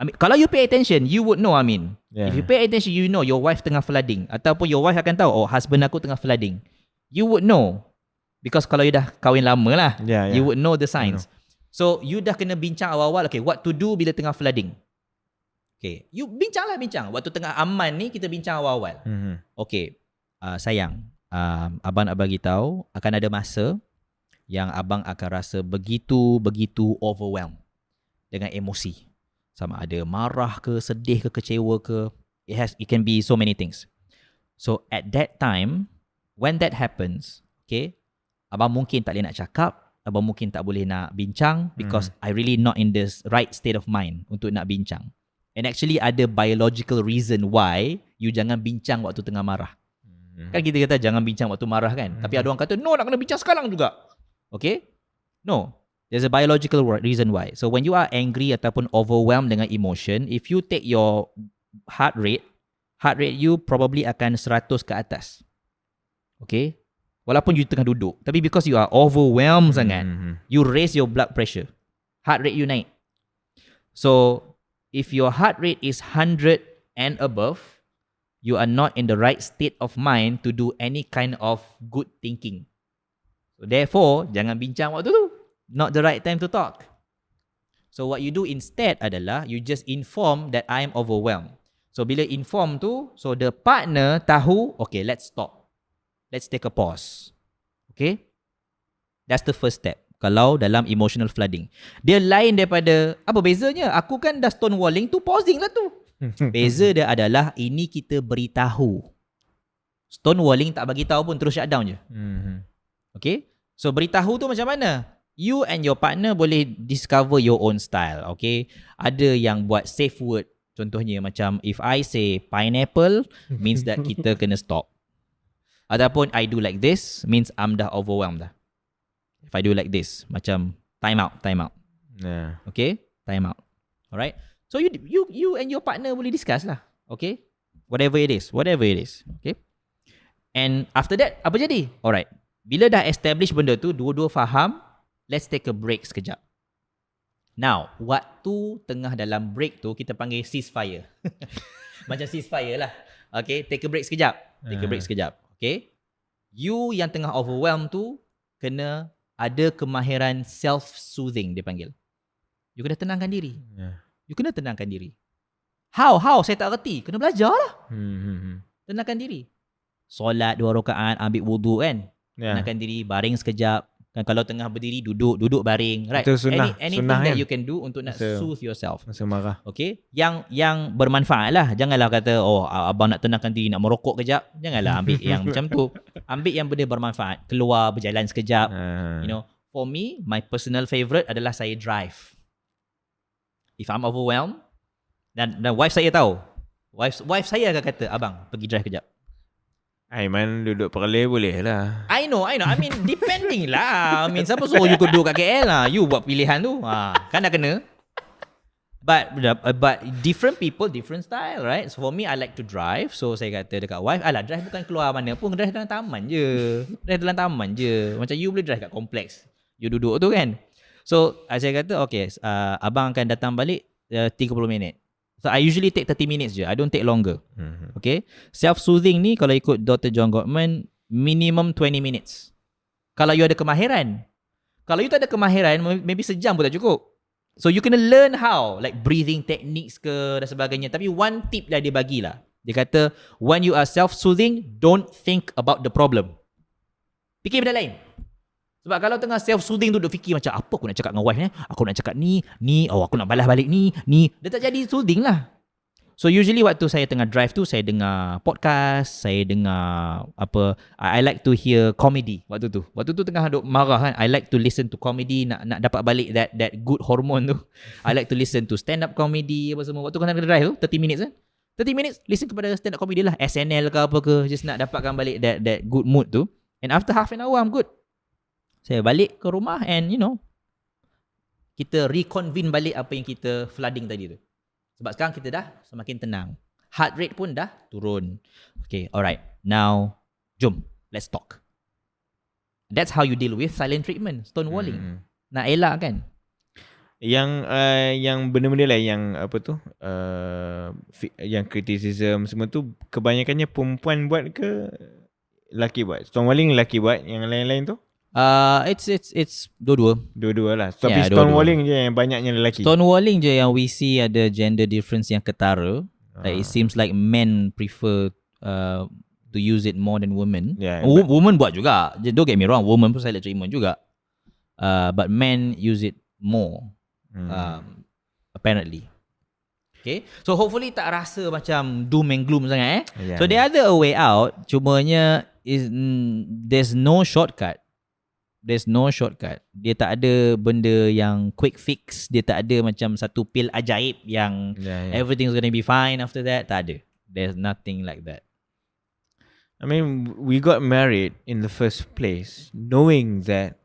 I mean, kalau you pay attention, you would know. I mean, if you pay attention, you know your wife tengah flooding, ataupun your wife akan tahu, oh husband aku tengah flooding. You would know because kalau you dah kahwin lama lah, you would know the signs. So, you dah kena bincang awal-awal, okay, what to do bila tengah flooding. Okay, you bincang. Waktu tengah aman ni, kita bincang awal-awal. Okay, sayang, abang nak bagi tahu, akan ada masa yang abang akan rasa begitu overwhelmed dengan emosi. Sama ada marah ke, sedih ke, kecewa ke. It can be so many things. So, at that time, when that happens, okay, abang mungkin tak boleh nak cakap, abang mungkin tak boleh nak bincang because I really not in the right state of mind untuk nak bincang. And actually ada biological reason why you jangan bincang waktu tengah marah. Kan kita kata jangan bincang waktu marah kan. Tapi ada orang kata no, nak kena bincang sekarang juga. Okay? No. There's a biological reason why. So when you are angry ataupun overwhelmed dengan emotion, if you take your heart rate you probably akan 100 ke atas. Okay? Walaupun you tengah duduk, tapi because you are overwhelmed sangat, you raise your blood pressure. Heart rate you naik. So, if your heart rate is 100 and above, you are not in the right state of mind to do any kind of good thinking. So, therefore, jangan bincang waktu tu. Not the right time to talk. So, what you do instead adalah, you just inform that I am overwhelmed. So, bila inform tu, so the partner tahu, okay, let's stop. Let's take a pause. Okay? That's the first step. kalau dalam emotional flooding. Dia lain daripada, apa bezanya? Aku kan dah stonewalling tu, pausing lah tu. Beza dia adalah ini kita beritahu. Stonewalling tak bagi tahu pun, terus shutdown je. Okay? So beritahu tu macam mana? You and your partner boleh discover your own style. Okay? Ada yang buat safe word. Contohnya macam if I say pineapple means that kita kena stop. Ataupun I do like this means I'm dah overwhelmed dah. If I do like this, macam time out. Yeah. Okay? Time out. Alright? So you and your partner boleh discuss lah. Okay? Whatever it is. Okay? And after that, apa jadi? Alright. Bila dah establish benda tu, dua-dua faham, let's take a break sekejap. Now, waktu tengah dalam break tu, kita panggil ceasefire. Macam ceasefire lah. Okay? Take a break sekejap. Okay? You yang tengah overwhelmed tu, kena ada kemahiran self-soothing, dia panggil. You kena tenangkan diri. You kena tenangkan diri. How? Saya tak reti. Kena belajar lah. Tenangkan diri. Solat 2 rakaat, ambil wudu kan. Tenangkan diri, baring sekejap. Kan kalau tengah berdiri, duduk baring. Right? Itu sunnah. Anything sunnah that kan? you can do untuk nak soothe yourself. Masa marah. Okay? Yang bermanfaat lah. Janganlah kata, abang nak tenangkan diri, nak merokok kejap. Janganlah ambil yang macam tu. Ambil yang benda bermanfaat. Keluar, berjalan sekejap. You know, for me, my personal favourite adalah saya drive. If I'm overwhelmed, dan wife saya tahu. Wife saya akan kata, abang, pergi drive kejap. Aiman duduk Perlis boleh lah. I know. I mean, depending lah. I mean, siapa suruh you duduk kat KL lah? You buat pilihan tu. Kan dah kena. But different people, different style, right? So for me, I like to drive. So saya kata dekat wife, drive bukan keluar mana pun. Drive dalam taman je. Macam you boleh drive kat kompleks. You duduk tu kan. So saya kata, okay, abang akan datang balik 30 minit. So I usually take 30 minutes je. I don't take longer. Okay. Self-soothing ni kalau ikut Dr. John Gottman, minimum 20 minutes. Kalau you ada kemahiran. Kalau you tak ada kemahiran, maybe sejam pun tak cukup. So you kena learn how. Like breathing techniques ke dan sebagainya. Tapi one tip lah dia bagilah. Dia kata, when you are self-soothing, don't think about the problem. Fikir benda lain. Sebab kalau tengah self-soothing tu duk fikir macam apa aku nak cakap dengan wife ni? Aku nak cakap ni, aku nak balas balik ni. Dia tak jadi soothing lah. So usually waktu saya tengah drive tu, saya dengar podcast, saya dengar I like to hear comedy waktu tu. Waktu tu tengah duk marah kan. I like to listen to comedy, nak dapat balik that good hormone tu. I like to listen to stand up comedy apa semua. Waktu kena drive tu 30 minutes kan. 30 minutes listen kepada stand up comedy lah, SNL ke apa ke, just nak dapatkan balik that good mood tu. And after half an hour I'm good. Saya balik ke rumah and kita reconvene balik apa yang kita flooding tadi tu. Sebab sekarang kita dah semakin tenang. Heart rate pun dah turun. Okay, alright. Now, jom, let's talk. That's how you deal with silent treatment, stonewalling. Nak elak kan? Yang benda-benda lah yang yang criticism semua tu kebanyakannya perempuan buat ke lelaki buat? Stonewalling lelaki buat, yang lain-lain tu? It's dua-dua. Dua-dua lah. Tapi stonewalling je yang banyaknya lelaki. Stonewalling je yang we see ada gender difference yang ketara. Like it seems like men prefer to use it more than women. Women buat juga. Don't get me wrong, women pun silent treatment juga. But men use it more. Apparently. Okay. So hopefully tak rasa macam doom and gloom sangat So there ada a way out. Cumanya there's no shortcut. Dia tak ada benda yang quick fix. Dia tak ada macam satu pil ajaib yang everything's gonna be fine after that. Tak ada. There's nothing like that. I mean, we got married in the first place knowing that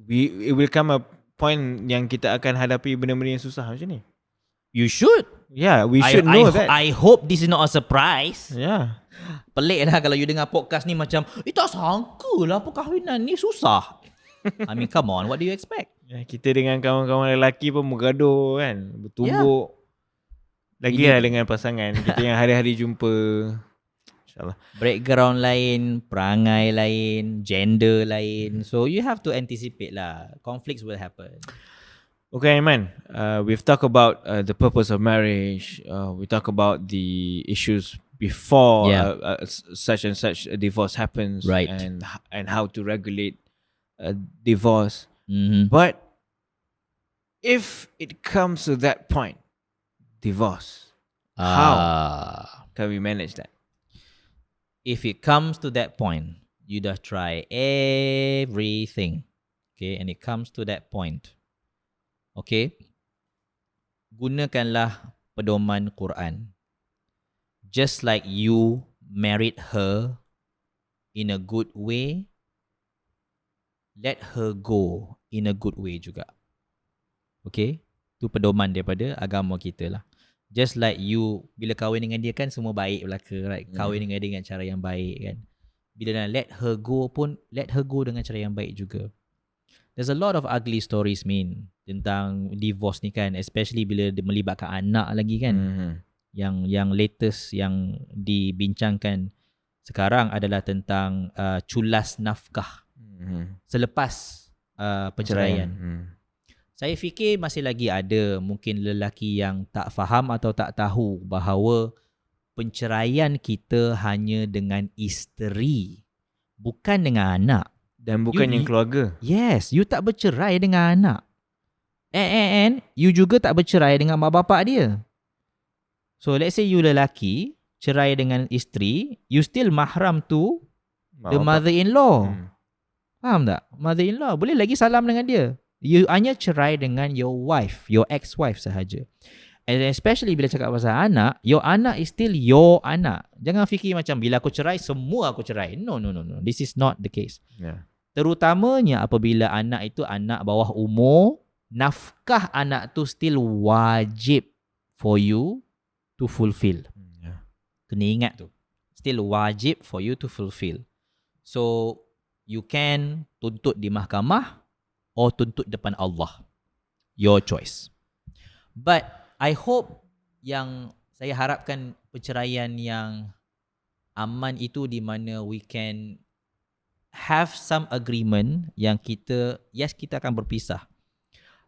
it will come a point yang kita akan hadapi benda-benda yang susah macam ni. You should. Yeah, we should know that. I hope this is not a surprise. Yeah. Pelik lah kalau you dengar podcast ni macam, tak sangka lah perkahwinan ni susah. I mean, come on, what do you expect? Kita dengan kawan-kawan lelaki pun bergaduh kan, bertumbuk. Lagi lah dengan pasangan kita yang hari-hari jumpa. InsyaAllah. Background lain, perangai lain, gender lain. So you have to anticipate lah. Conflicts will happen. Okay, Aiman. We've talked about the purpose of marriage. We talk about the issues before such and such a divorce happens, right? And how to regulate divorce. Mhm. But if it comes to that point, divorce, how can we manage that? If it comes to that point, you dah try everything. Okay, and it comes to that point. Okay, gunakanlah pedoman Quran. Just like you married her in a good way, let her go in a good way juga. Okay, tu pedoman daripada agama kita lah. Just like you, bila kahwin dengan dia kan semua baik belaka, right? Kahwin dengan dia dengan cara yang baik kan. Bila nak let her go pun, let her go dengan cara yang baik juga. There's a lot of ugly stories, Min, tentang divorce ni kan, especially bila dia melibatkan anak lagi kan. Yang latest yang dibincangkan sekarang adalah tentang culas nafkah selepas perceraian. Saya fikir masih lagi ada mungkin lelaki yang tak faham atau tak tahu bahawa penceraian kita hanya dengan isteri, bukan dengan anak. Dan bukan yang keluarga. Yes, you tak bercerai dengan anak. And you juga tak bercerai dengan mak bapak dia. So let's say you lelaki cerai dengan isteri, you still mahram to the mother-in-law. Faham tak? Mother-in-law. Boleh lagi salam dengan dia. You hanya cerai dengan your wife, your ex-wife sahaja. And especially bila cakap pasal anak, your anak is still your anak. Jangan fikir macam bila aku cerai, semua aku cerai. No. This is not the case. Yeah. Terutamanya apabila anak itu anak bawah umur, nafkah anak tu still wajib for you to fulfill. Yeah. Kena ingat tu. Still wajib for you to fulfill. So, you can tuntut di mahkamah or tuntut depan Allah. Your choice. But I hope yang saya harapkan perceraian yang aman itu di mana we can have some agreement yang kita, yes, kita akan berpisah.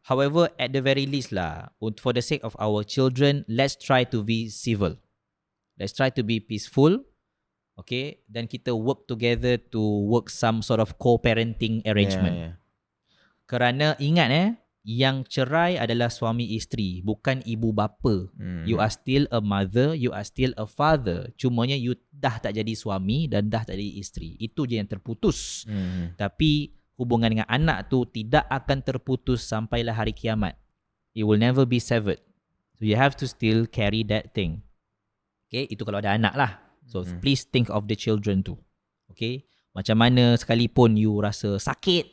However, at the very least lah, for the sake of our children, let's try to be civil. Let's try to be peaceful. Okay, dan kita work together to work some sort of co-parenting arrangement. Yeah. Kerana ingat yang cerai adalah suami isteri, bukan ibu bapa. You are still a mother, you are still a father. Cumanya you dah tak jadi suami dan dah tak jadi isteri. Itu je yang terputus. Tapi hubungan dengan anak tu tidak akan terputus sampailah hari kiamat. It will never be severed. So you have to still carry that thing. Okay, itu kalau ada anak lah. So please think of the children too. Okay, macam mana sekalipun you rasa sakit,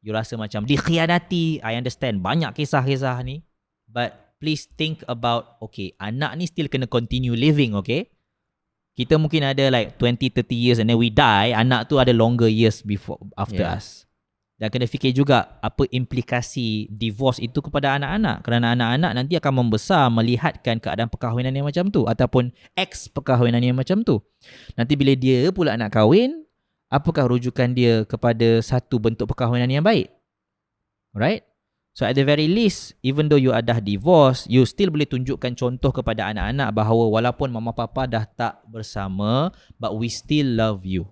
you rasa macam dikhianati, I understand banyak kisah-kisah ni, but please think about, okay, anak ni still kena continue living, okay? Kita mungkin ada like 20-30 years and then we die, anak tu ada longer years after us. Dan kena fikir juga apa implikasi divorce itu kepada anak-anak. Kerana anak-anak nanti akan membesar melihatkan keadaan perkahwinan yang macam tu ataupun ex perkahwinan yang macam tu. Nanti bila dia pula nak kahwin, apakah rujukan dia kepada satu bentuk perkahwinan yang baik? Right? So at the very least, even though you are dah divorce, you still boleh tunjukkan contoh kepada anak-anak bahawa walaupun mama papa dah tak bersama, but we still love you.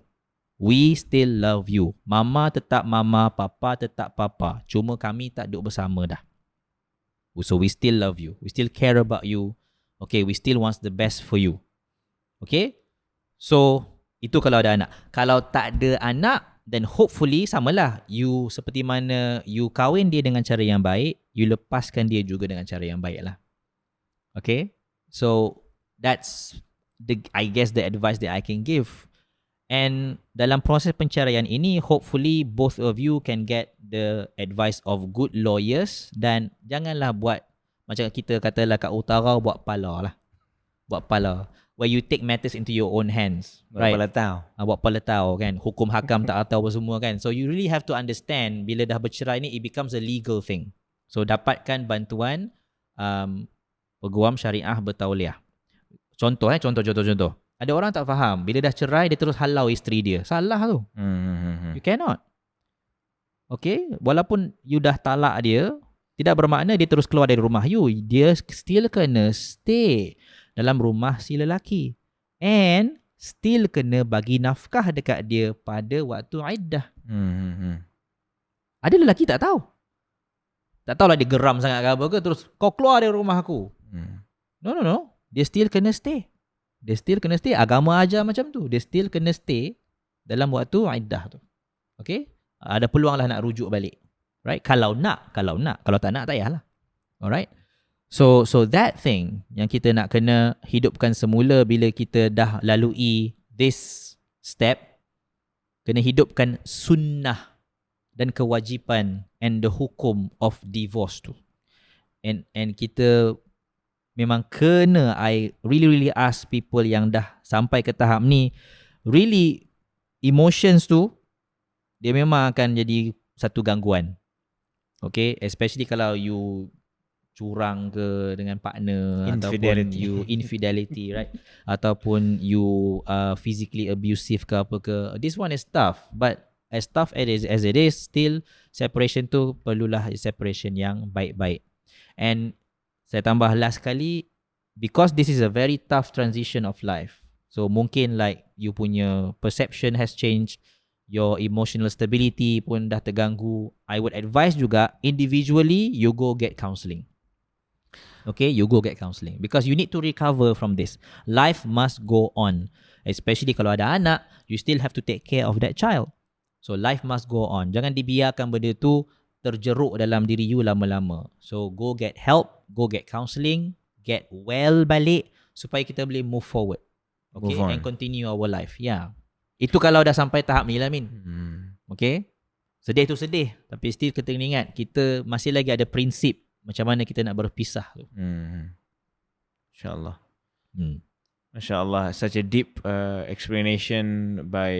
We still love you. Mama tetap mama, papa tetap papa. Cuma kami tak duduk bersama dah. So we still love you. We still care about you. Okay, we still want the best for you. Okay? So, itu kalau ada anak. Kalau tak ada anak, then hopefully samalah. You seperti mana you kahwin dia dengan cara yang baik, you lepaskan dia juga dengan cara yang baik lah. Okay? So, that's I guess the advice that I can give. And dalam proses penceraian ini, hopefully both of you can get the advice of good lawyers dan janganlah buat macam kita katalah kat utara buat pala lah. Buat pala. Where you take matters into your own hands. Buat right? palatau. Buat palatau kan. Hukum hakam tak tahu apa semua kan. So you really have to understand bila dah bercerai ni, it becomes a legal thing. So dapatkan bantuan peguam syariah bertauliah. Contoh. Ada orang tak faham. Bila dah cerai, dia terus halau isteri dia. Salah tu. You cannot. Okay? Walaupun you dah talak dia, tidak bermakna dia terus keluar dari rumah you. Dia still kena stay dalam rumah si lelaki. And still kena bagi nafkah dekat dia pada waktu iddah. Ada lelaki tak tahu. Tak tahulah dia geram sangat ke apa ke, terus kau keluar dari rumah aku. No. Dia still kena stay. Agama ajar macam tu. Dia still kena stay dalam waktu iddah tu. Okay? Ada peluang lah nak rujuk balik. Right? Kalau nak. Kalau tak nak, tak payahlah. Alright? So that thing yang kita nak kena hidupkan semula bila kita dah lalui this step, kena hidupkan sunnah dan kewajipan and the hukum of divorce tu. And kita memang kena, I really ask people yang dah sampai ke tahap ni, really emotions tu dia memang akan jadi satu gangguan. Okay, especially kalau you curang ke dengan partner, ataupun you infidelity, right? Ataupun you physically abusive ke apa ke. This one is tough, but as tough as it is, still separation tu perlulah separation yang baik-baik. And saya tambah last kali, because this is a very tough transition of life. So mungkin like you punya perception has changed, your emotional stability pun dah terganggu. I would advise juga individually you go get counselling. Okay, you go get counselling because you need to recover from this. Life must go on. Especially kalau ada anak, you still have to take care of that child. So life must go on. Jangan dibiarkan benda tu terjeruk dalam diri you lama-lama. So go get help, go get counselling, get well balik supaya kita boleh move forward. Okay, and continue our life. Yeah. Itu kalau dah sampai tahap ni lah, Min. Okay. Sedih tu sedih, tapi still kita ingat kita masih lagi ada prinsip macam mana kita nak berpisah tu. InsyaAllah. MasyaAllah, such a deep explanation by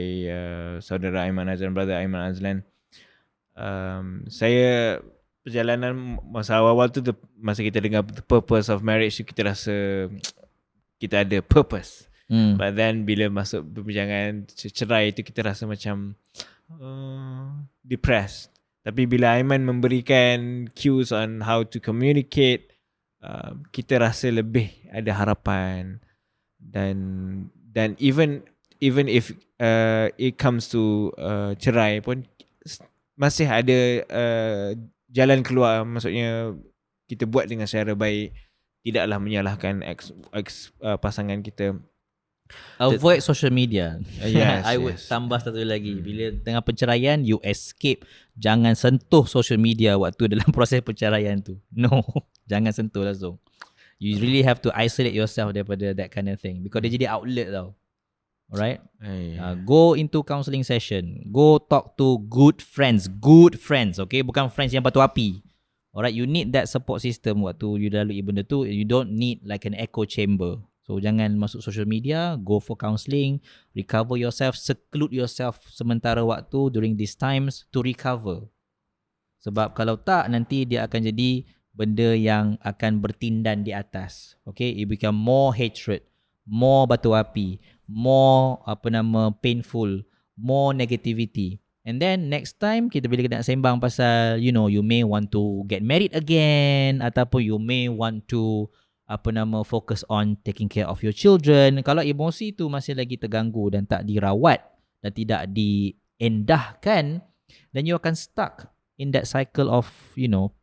saudara Aiman Azlan, brother Aiman Azlan. Saya perjalanan masa awal tu, masa kita dengar the purpose of marriage tu, kita rasa kita ada purpose. But then bila masuk perbincangan cerai tu, kita rasa macam depressed. Tapi bila Aiman memberikan cues on how to communicate, kita rasa lebih ada harapan. Dan even if it comes to cerai pun masih ada jalan keluar. Maksudnya kita buat dengan secara baik, tidaklah menyalahkan ex pasangan kita. Avoid social media. Yes, I would tambah satu lagi. Bila tengah perceraian, you escape. Jangan sentuh social media waktu dalam proses perceraian tu. No, jangan sentuh langsung. You really have to isolate yourself daripada that kind of thing, because dia jadi outlet tau. Alright? Go into counselling session. Go talk to good friends. Okay? Bukan friends yang batu api. Alright? You need that support system waktu you lalui benda tu. You don't need like an echo chamber. So jangan masuk social media. Go for counselling. Recover yourself. Seclude yourself sementara waktu during these times to recover. Sebab kalau tak, nanti dia akan jadi benda yang akan bertindan di atas. Okay? It become more hatred, more batu api, more painful, more negativity. And then next time kita bila nak sembang pasal, you may want to get married again, ataupun you may want to focus on taking care of your children. Kalau emosi tu masih lagi terganggu dan tak dirawat dan tidak diendahkan, then you akan stuck in that cycle of,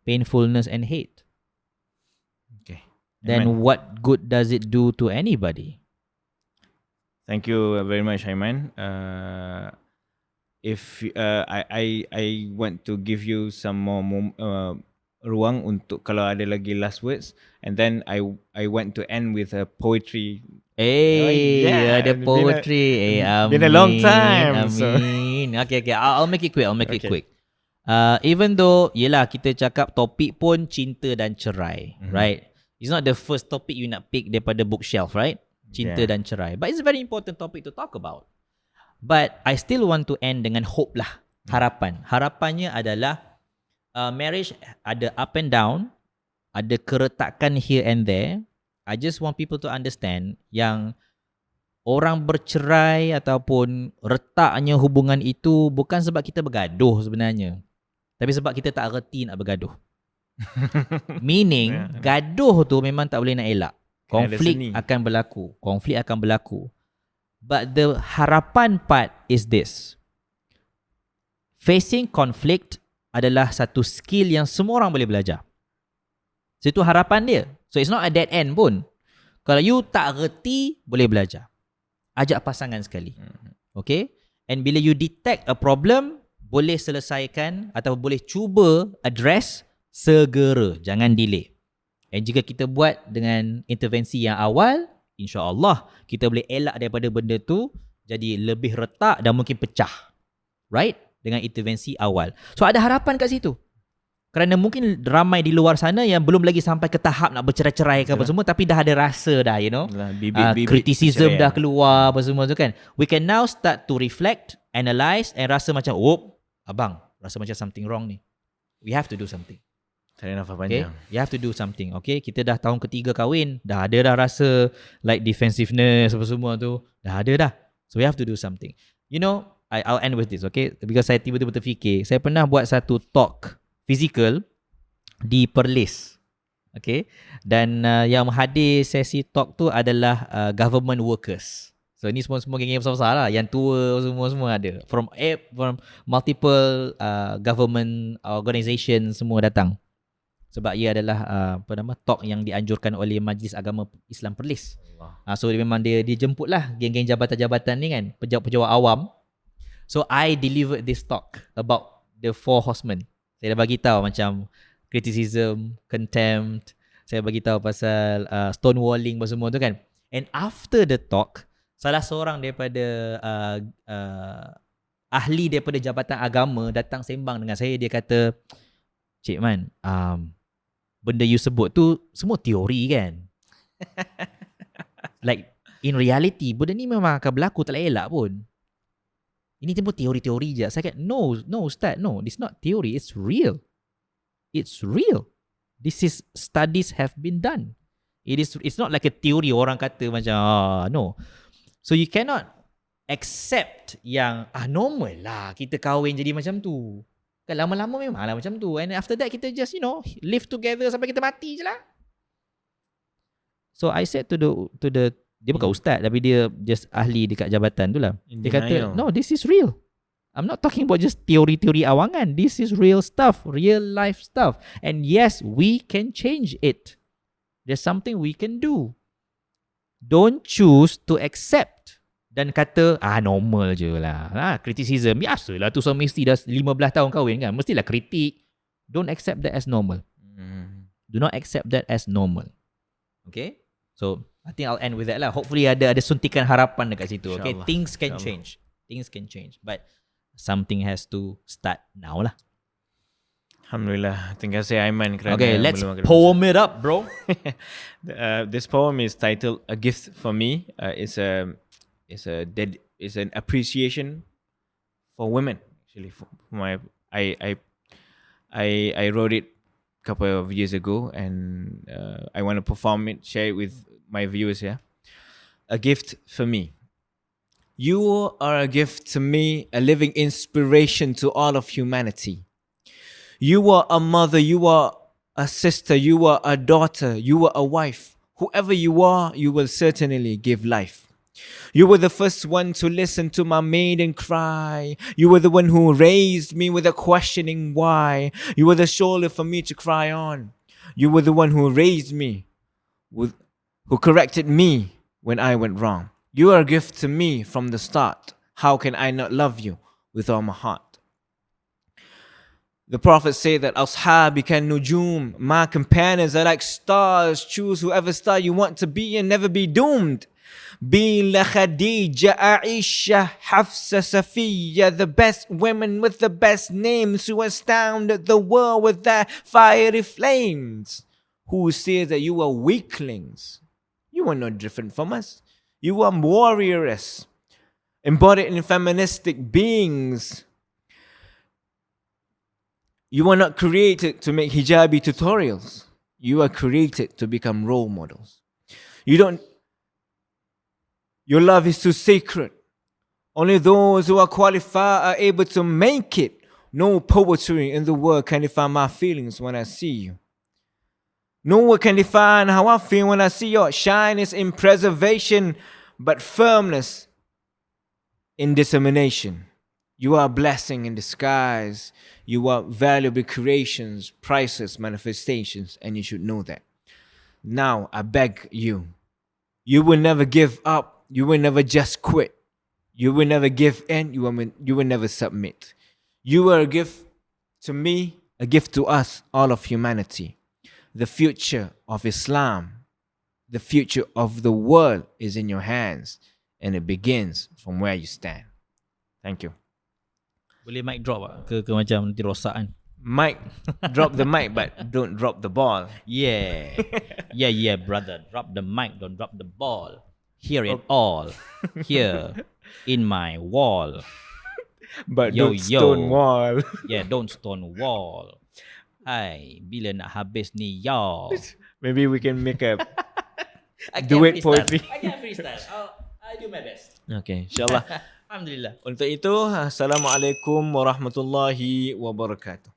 painfulness and hate. Okay. Then what good does it do to anybody? Thank you very much, Aiman. If I want to give you some more ruang untuk kalau ada lagi last words, and then I want to end with a poetry. Ada poetry. Been a long time. Amin. Okay. I'll make it quick. Even though yelah kita cakap topik pun cinta dan cerai, right? It's not the first topic you nak pick daripada bookshelf, right? Cinta dan cerai. But it's a very important topic to talk about. But I still want to end dengan hope lah. Harapan. Harapannya adalah marriage ada up and down, ada keretakan here and there. I just want people to understand yang orang bercerai ataupun retaknya hubungan itu bukan sebab kita bergaduh sebenarnya. Tapi sebab kita tak reti nak bergaduh. Meaning, gaduh tu memang tak boleh nak elak. Konflik akan berlaku. But the harapan part is this. Facing conflict adalah satu skill yang semua orang boleh belajar. So itu harapan dia. So it's not a dead end pun. Kalau you tak reti, boleh belajar. Ajak pasangan sekali. Okay? And bila you detect a problem, boleh selesaikan atau boleh cuba address segera. Jangan delay. And jika kita buat dengan intervensi yang awal, insya-Allah kita boleh elak daripada benda tu jadi lebih retak dan mungkin pecah. Right? Dengan intervensi awal. So ada harapan kat situ. Kerana mungkin ramai di luar sana yang belum lagi sampai ke tahap nak bercerai-cerai ke apa semua, tapi dah ada rasa dah, you know. Criticism dah keluar apa semua tu kan. We can now start to reflect, analyse and rasa macam, oh, abang, rasa macam something wrong ni. We have to do something. Tarik nafas Okay? panjang. You have to do something. Okay? Kita dah tahun ketiga kahwin, dah ada dah rasa like defensiveness apa semua tu. Dah ada dah. So we have to do something. You know, I'll end with this, okay? Because saya tiba-tiba terfikir, saya pernah buat satu talk physical di Perlis. Okay? Dan yang hadir sesi talk tu adalah government workers. So ni semua geng-geng besar-besar lah. Yang tua semua ada. From multiple government organisation semua datang. Sebab ia adalah talk yang dianjurkan oleh Majlis Agama Islam Perlis. So memang dia jemput lah geng-geng jabatan-jabatan ni kan. Pejabat-pejabat awam. So I delivered this talk about the 4 horsemen. Saya dah bagi tahu macam criticism, contempt. Saya bagi tahu pasal stonewalling apa semua tu kan. And after the talk, salah seorang daripada ahli daripada jabatan agama datang sembang dengan saya. Dia kata, Cik Man, benda you sebut tu semua teori kan? Like in reality, benda ni memang akan berlaku, tak elak pun. Ini tempoh teori-teori je. Saya kata, no Ustaz, no. It's not theory, it's real. It's real. This is, studies have been done. It's not like a theory orang kata macam, no. So you cannot accept yang, normal lah kita kahwin jadi macam tu. Kan lama-lama memanglah macam tu. And after that, kita just, live together sampai kita mati je lah. So I said to the dia bukan ustaz tapi dia just ahli dekat jabatan tu lah. Dia kata, no, this is real. I'm not talking about just teori-teori awangan. This is real stuff, real life stuff. And yes, we can change it. There's something we can do. Don't choose to accept dan kata, normal je lah. Criticism, biasalah tu suami isteri dah 15 tahun kahwin kan. Mestilah kritik. Don't accept that as normal. Do not accept that as normal. Okay? So, I think I'll end with that lah. Hopefully ada suntikan harapan dekat situ. Okay, things can change. Things can change. But something has to start now lah. Alhamdulillah. Terima kasih Aiman kerana okay, let's poem it up, bro. This poem is titled "A Gift for Me." It's an appreciation for women. Actually, I wrote it a couple of years ago, and I want to perform it, share it with my viewers here. A gift for me. You are a gift to me, a living inspiration to all of humanity. You are a mother, you are a sister, you are a daughter, you are a wife. Whoever you are, you will certainly give life. You were the first one to listen to my maiden cry. You were the one who raised me with a questioning why. You were the shoulder for me to cry on. You were the one who raised me who corrected me when I went wrong. You are a gift to me from the start. How can I not love you with all my heart? The Prophet said that Ashabi kan nujum, my companions are like stars. Choose whoever star you want to be and never be doomed. Be la Khadija, Aisha, Hafsa, Safiya, the best women with the best names who astounded the world with their fiery flames. Who says that you are weaklings? You are not different from us. You are warriors, embodied in feministic beings. You are not created to make hijabi tutorials. You are created to become role models. Your love is too sacred. Only those who are qualified are able to make it. No poetry in the world can define my feelings when I see you. No one can define how I feel when I see your shyness in preservation, but firmness in dissemination. You are a blessing in disguise. You are valuable creations, priceless manifestations, and you should know that. Now, I beg you, you will never give up. You will never just quit. You will never give in. You will never submit. You are a gift to me, a gift to us, all of humanity. The future of Islam, the future of the world is in your hands, and it begins from where you stand. Thank you. Boleh mic drop tak? Ke macam nanti rosak kan? Mic, drop the mic, but don't drop the ball. Yeah. Yeah, brother. Drop the mic, don't drop the ball. Hear it all. Here in my wall. But Yo, don't stone wall. Yeah, don't stone wall. Hai, bila nak habis ni, y'all? Maybe we can make a I can duet freestyle. poetry. I can freestyle. I'll do my best. Okay, insyaAllah. Alhamdulillah. Untuk itu, Assalamualaikum warahmatullahi wabarakatuh.